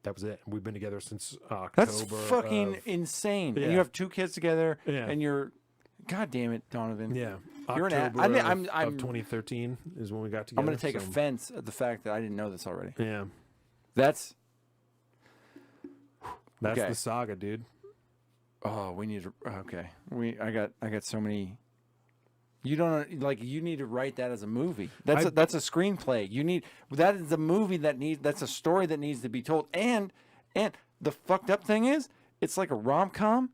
that was it. We've been together since October. That's fucking of- insane. And Yeah. you have 2 kids together, Yeah. and you're, God damn it, Donovan. Yeah, You're an October I mean, of I'm 2013 is when we got together. I'm going to take so- offense at the fact that I didn't know this already. Yeah, That's that's Okay. the saga, dude. oh, we need to okay. I got so many. You don't like. You need to write that as a movie. That's a screenplay. You need that is a movie that needs. That's a story that needs to be told. And the fucked up thing is, it's like a rom-com,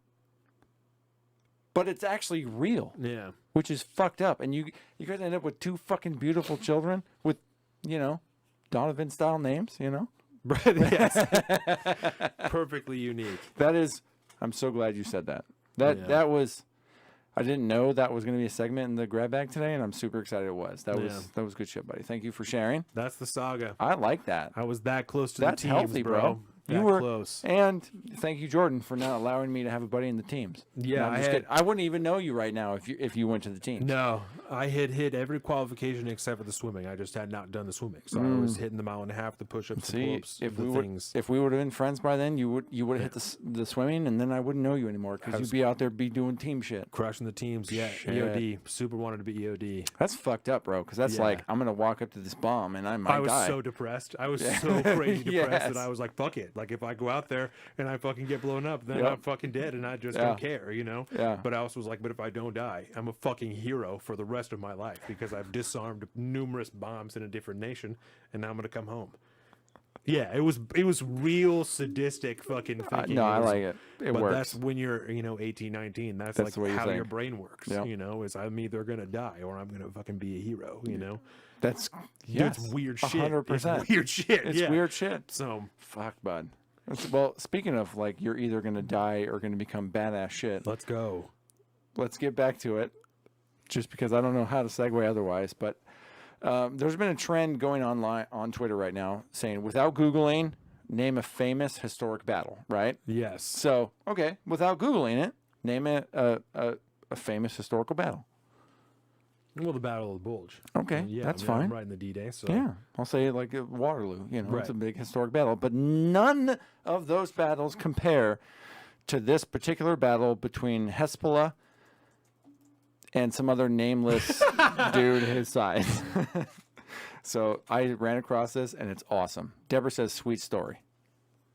but it's actually real, Yeah, which is fucked up. And you guys end up with 2 fucking beautiful children with, you know, Donovan style names. You know, yes, perfectly unique. that is. I'm so glad you said that. Yeah. That was. I didn't know that was going to be a segment in the grab bag today, and I'm super excited it was. That Yeah. was good shit, buddy. Thank you for sharing. That's the saga. I like that. I was that close to That's the teams, healthy, bro. bro. You That were close. And thank you, Jordan, for not allowing me to have a buddy in the teams. Yeah, No, I'm I just had- kidding. I wouldn't even know you right now if you went to the teams. No, I had hit every qualification except for the swimming. I just had not done the swimming, so I was hitting the mile and a half, the push-ups, the See, pull-ups, if the we would things. if we would have been friends by then, you would have hit the swimming, and then I wouldn't know you anymore because you'd be out there doing team shit. Crushing the teams, yeah. Shit. EOD, super wanted to be EOD. That's fucked up, bro. Because that's Yeah. like I'm gonna walk up to this bomb and I might I was die. so depressed. I was so crazy depressed Yes. that I was like, fuck it. Like, if I go out there and I fucking get blown up, then Yep. I'm fucking dead and I just Yeah. don't care, you know? Yeah. But I also was like, but if I don't die, I'm a fucking hero for the rest of my life because I've disarmed numerous bombs in a different nation and now I'm going to come home. Yeah, it was real sadistic fucking thinking. no, I was- like it. It but works. that's when you're, 18, 19. That's That's like the way you how your think. brain works, Yep. is I'm either going to die or I'm going to fucking be a hero, you know? That's Dude, yes, it's weird shit. 100%. It's weird shit. It's yeah. weird shit. So Fuck, bud. Well, speaking of like, you're either gonna die or gonna become badass shit. let's go. Let's get back to it. Just because I don't know how to segue otherwise, but there's been a trend going online on Twitter right now saying, without Googling, name a famous historic battle. Right. Yes. So okay, without Googling it, name a famous historical battle. Well, the Battle of the Bulge. Okay, Yeah, that's I'm fine. writing the D-Day, so Yeah, I'll say like Waterloo. You know, it's a Right. big historic battle, but none of those battles compare to this particular battle between Hezbollah and some other nameless dude his size. So I ran across this, and it's awesome. Deborah says, "Sweet story."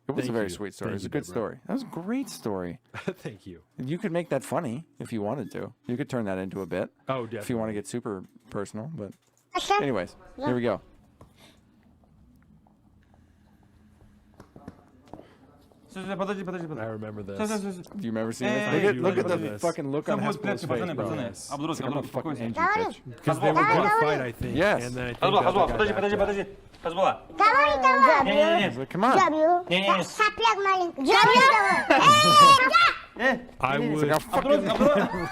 It was Thank a very you. sweet story. Thank It was a you, good Deborah. story. That was a great story. Thank you. You could make that funny if you wanted to. You could turn that into a bit. Oh, If you definitely. want to get super personal, but anyways, here we go. I remember this. Do you remember seeing this? I Look at do look at the remember this. fucking look on Hezbollah's face, bro. Yes. I'm gonna fucking end you, bitch. Because they were going to fight, I think. Yes. And then I think the other guy backed out. I was like, come on. I would. I'll fucking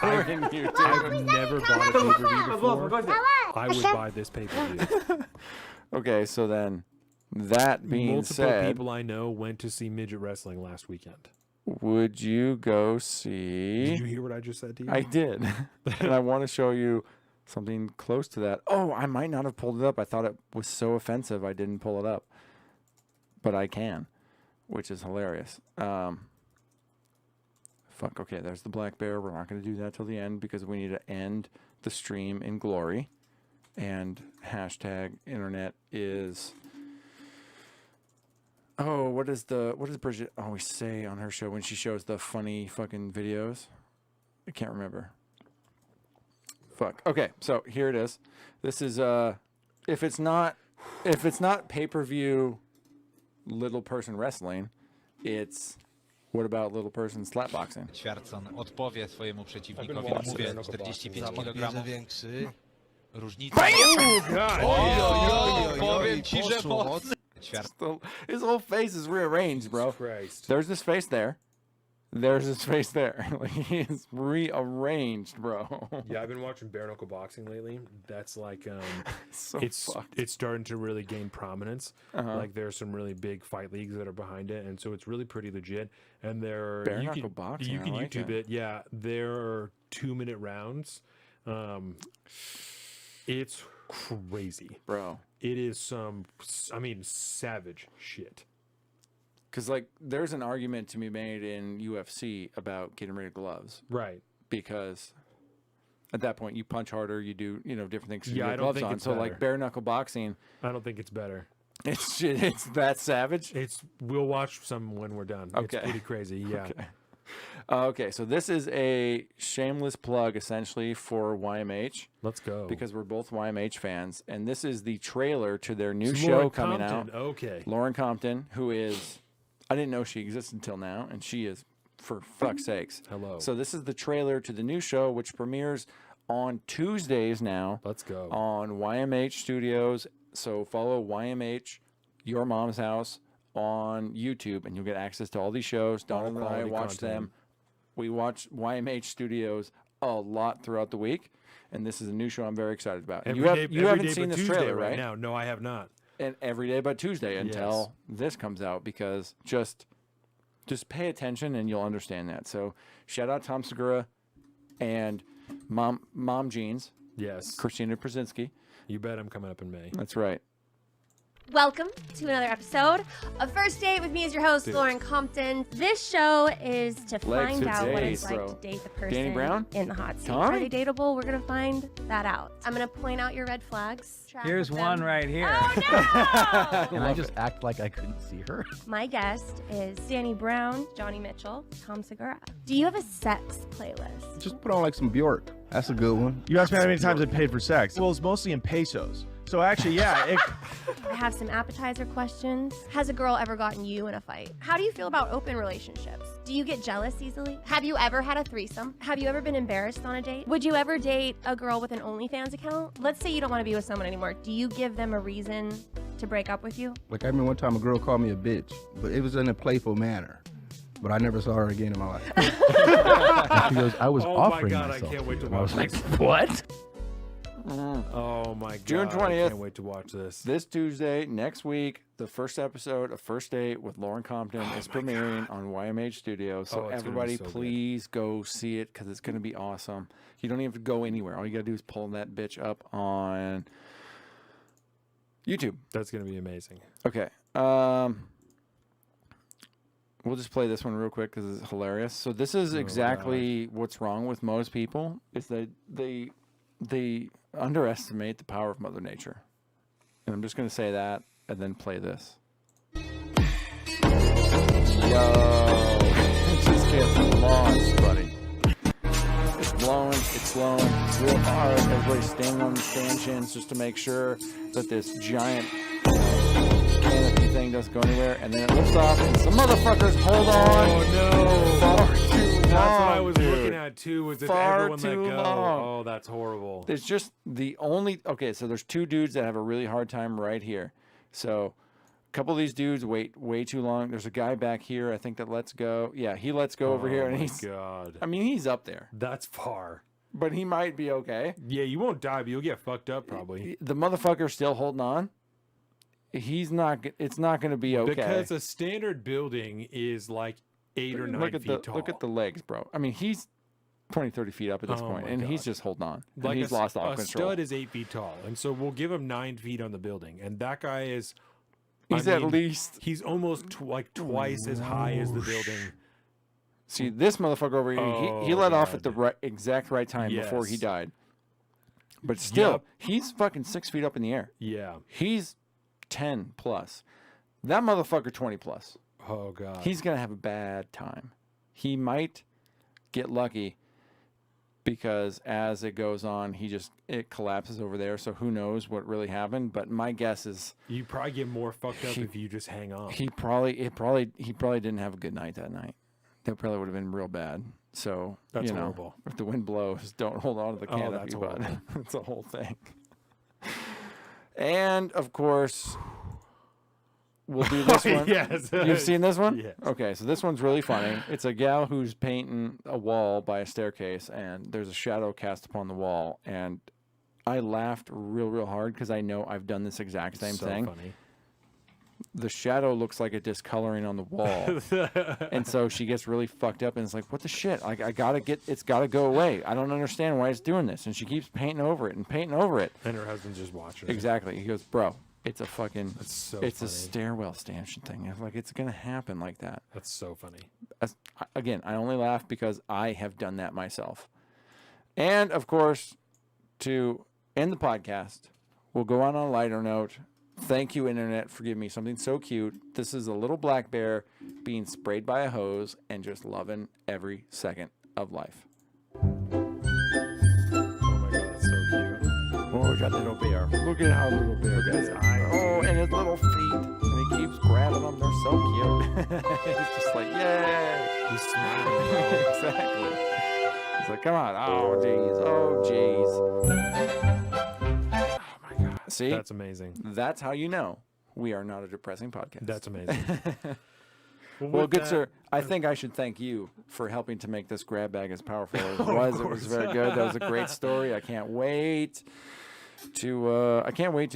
ruin you, dude. I've never bought a pay-per-view before. I would buy this pay-per-view. Okay, so then that being Multiple said, people I know went to see midget wrestling last weekend. would you go see? Did you hear what I just said to you? I did, and I want to show you something close to that. Oh, I might not have pulled it up. I thought it was so offensive I didn't pull it up, but I can, which is hilarious. Fuck. Okay, there's the black bear. We're not going to do that till the end because we need to end the stream in glory. And hashtag internet is. Oh, what does Bridget always say on her show when she shows the funny fucking videos? I can't remember. Fuck. Okay, so here it is. This is if it's not pay-per-view little person wrestling, it's what about little person slapboxing? Ćwiartson odpowie swojemu przeciwnikowi, mówię 45 kg. Różnica. Powiem ci, że mocny. His whole face is rearranged, bro. Christ. There's this face there. there's his face there. Like he is rearranged, bro. Yeah, I've been watching bare knuckle boxing lately. That's like So it's fucked. it's starting to really gain prominence. Like there's some really big fight leagues that are behind it, and so it's really pretty legit. And there Bare you knuckle can, boxing, you I can like YouTube it. it. Yeah, there are 2-minute rounds. It's crazy. Bro. It is some, I mean, savage shit. Because, like, there's an argument to be made in UFC about getting rid of gloves. Right. Because at that point, you punch harder, you do, different things. You Yeah, get I don't gloves think on. it's So, like, better. bare knuckle boxing, I don't think it's better. it's shit. It's that savage. We'll watch some when we're done. Okay. It's pretty crazy. Yeah. Okay, so this is a shameless plug, essentially, for YMH. Let's go. Because we're both YMH fans. And this is the trailer to their new It's show Lauren coming Compton. out. Okay. Lauren Compton, who is, I didn't know she existed until now, and she is, for fuck's sakes. Hello. So this is the trailer to the new show, which premieres on Tuesdays now. Let's go. On YMH Studios. So follow YMH, Your Mom's House, on YouTube, and you'll get access to all these shows. Donald and I quality watch content. them. We watch YMH Studios a lot throughout the week, and this is a new show I'm very excited about. And you haven't seen this Tuesday trailer, right? now. No, I have not. And every day but Tuesday until this comes out, because just pay attention and you'll understand that. So shout out Tom Segura and Mom Jeans, Yes. Christina Przinski. You bet I'm coming up in May. That's right. Welcome to another episode of First Date with me as your host, Dude. Lauren Compton. This show is to Legs find to out what days, it's like bro. to date the person Danny Brown? in the hot seat. Tommy? Are they dateable? We're going to find that out. I'm going to point out your red flags. track Here's with one them. right here. Oh, Can no! I just act like I couldn't see her? My guest is Danny Brown, Johnny Mitchell, Tom Segura. Do you have a sex playlist? Just put on like some Bjork. That's a good one. You asked me how many times I paid for sex. Well, it's mostly in pesos. So actually, yeah. I have some appetizer questions. Has a girl ever gotten you in a fight? How do you feel about open relationships? Do you get jealous easily? Have you ever had a threesome? Have you ever been embarrassed on a date? Would you ever date a girl with an OnlyFans account? Let's say you don't want to be with someone anymore. Do you give them a reason to break up with you? Like I remember one time a girl called me a bitch, but it was in a playful manner. But I never saw her again in my life. And she goes, I was Oh my offering God, I myself can't wait to you. And I was watch like, this. what? Oh my God. June I 20th. can't wait to watch this. This Tuesday, next week, the first episode of First Date with Lauren Compton is premiering on YMH Studios. So Oh, it's gonna be everybody, so good. please go see it, because it's going to be awesome. You don't even have to go anywhere. All you got to do is pull that bitch up on YouTube. That's going to be amazing. Okay. We'll just play this one real quick because it's hilarious. So this is exactly what's wrong with most people, is that they underestimate the power of Mother Nature. And I'm just going to say that and then play this. Yo, it just gets launched, buddy. It's blowing, it's blowing, it's real hard. Everybody's standing on the stanchions just to make sure that this giant canopy thing doesn't go anywhere. And then it lifts off, and some motherfuckers hold on. Oh no. Far too long. That's what I was dude. looking at too, was if Far everyone let too go. long. Oh, that's horrible. There's just the only, okay, so there's two dudes that have a really hard time right here. So a couple of these dudes wait way too long. There's a guy back here, I think, that lets go. Yeah, he lets go over here, and he's, God. I mean, he's up there, That's far. but he might be okay. Yeah, you won't die, but you'll get fucked up probably. The motherfucker's still holding on. He's not, it's not going to be okay. Because a standard building is like 8 or 9 look at feet tall. Look at the legs, bro. I mean, he's 20, 30 feet up at this Oh point, my and he's God. just holding on. And Like he's a, lost all a control. stud is 8 feet tall, and so we'll give him 9 feet on the building, and that guy is. He's at least. He's almost twice as high as the building. See, this motherfucker over here, he Oh, let off at the God. exact right time before he Yes. died. But still, Yep. he's fucking 6 feet up in the air. Yeah. He's 10 plus. That motherfucker 20 plus. Oh God. He's gonna have a bad time. He might get lucky, because as it goes on, it collapses over there. So who knows what really happened? But my guess is You probably get more fucked up if you just hang on. he probably didn't have a good night that night. That probably would have been real bad. So That's you know, horrible. if the wind blows, don't hold on to the Oh, canopy. that's bud. horrible. It's a whole thing. And of course, we'll do this one. Yes. You've seen this one? Yes. Okay, so this one's really funny. It's a gal who's painting a wall by a staircase, and there's a shadow cast upon the wall. And I laughed real hard because I know I've done this exact same thing. Funny. The shadow looks like a discoloring on the wall. And so she gets really fucked up and it's like, what the shit? Like, it's gotta go away. I don't understand why it's doing this. And she keeps painting over it and painting over it. And her husband's just watching. Exactly. He goes, bro, it's a fucking, so it's a funny. stairwell stanchion thing. It's like, it's gonna happen like that. That's so funny. Again, I only laugh because I have done that myself. And of course, to end the podcast, we'll go on a lighter note. Thank you, Internet, for giving me something so cute. This is a little black bear being sprayed by a hose and just loving every second of life. Oh my god, that's so cute. Oh, that little bear. Look at how little bear Look at does his it. eyes. Oh, and his little feet. And he keeps grabbing them. They're so cute. He's just like, yay. He's smiling. Exactly. He's like, come on. Oh, jeez. Oh, jeez. See? That's amazing. That's how you know we are not a depressing podcast. That's amazing. Well, with good that- sir, I think I should thank you for helping to make this grab bag as powerful as it was. It was very good. That was a great story. I can't wait to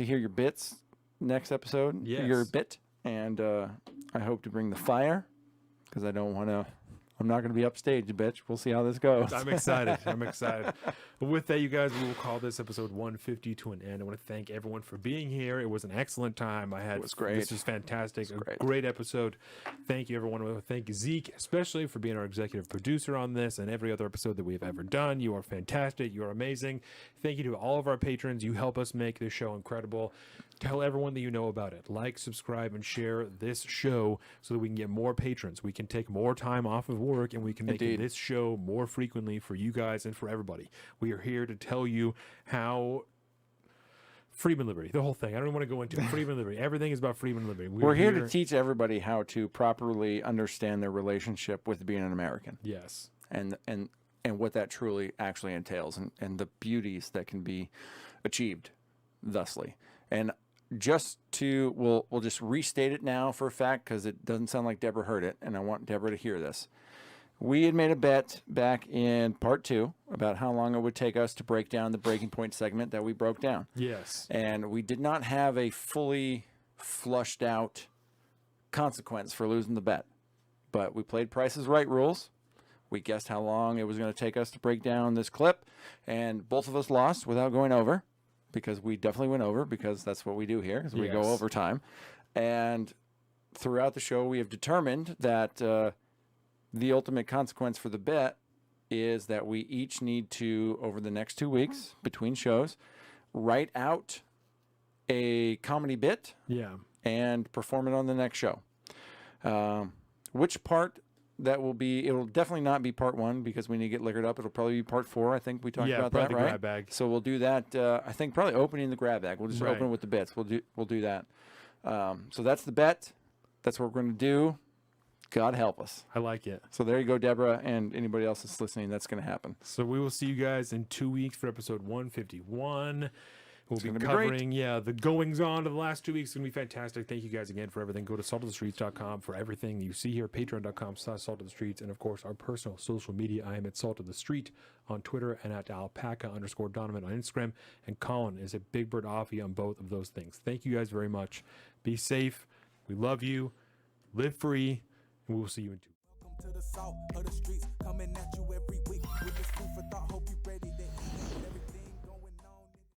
hear your bits next episode. Yes. Your bit. And I hope to bring the fire because I'm not going to be upstage, bitch. We'll see how this goes. I'm excited. I'm excited. But with that, you guys, we will call this episode 150 to an end. I want to thank everyone for being here. It was an excellent time. It was great. This was fantastic. It was A great episode. Thank you, everyone. I want to thank Zeke, especially for being our executive producer on this and every other episode that we've ever done. You are fantastic. You are amazing. Thank you to all of our patrons. You help us make this show incredible. Tell everyone that you know about it. Like, subscribe, and share this show so that we can get more patrons. We can take more time off of work and we can make Indeed. this show more frequently for you guys and for everybody. We are here to tell you how freedom and liberty, the whole thing. I don't want to go into freedom and liberty. Everything is about freedom and liberty. We're here to teach everybody how to properly understand their relationship with being an American. Yes. And what that truly actually entails and the beauties that can be achieved thusly. And we'll just restate it now for a fact because it doesn't sound like Deborah heard it, and I want Deborah to hear this. We had made a bet back in part 2 about how long it would take us to break down the breaking point segment that we broke down. Yes. And we did not have a fully flushed out consequence for losing the bet. But we played Price is Right rules. We guessed how long it was going to take us to break down this clip, and both of us lost without going over. Because we definitely went over, because that's what we do here, is we go Yes. overtime. And throughout the show, we have determined that the ultimate consequence for the bet is that we each need to, over the next 2 weeks between shows, write out a comedy bit and perform it on the next show. Which part that will be, it will definitely not be part 1 because we need to get liquored up. It'll probably be part 4. I think we talked about that, the right? grab bag. So we'll do that. I think probably opening the grab bag. We'll just Right. open it with the bits. We'll do that. So that's the bet. That's what we're going to do. God help us. I like it. So there you go, Deborah, and anybody else that's listening. That's going to happen. So we will see you guys in 2 weeks for episode 151. We'll It's be gonna be great. covering, the goings on of the last 2 weeks. It's going to be fantastic. Thank you guys again for everything. Go to saltofthestreets.com for everything you see here. Patreon.com/saltofthestreets. And of course, our personal social media. I am at Salt of the Street on Twitter and at alpaca_Donovan on Instagram. And Colin is at Big Bird Offie on both of those things. Thank you guys very much. Be safe. We love you. Live free. And we will see you in 2 weeks. To the salt of the streets, coming at you every week with this food for thought. Hope you ready.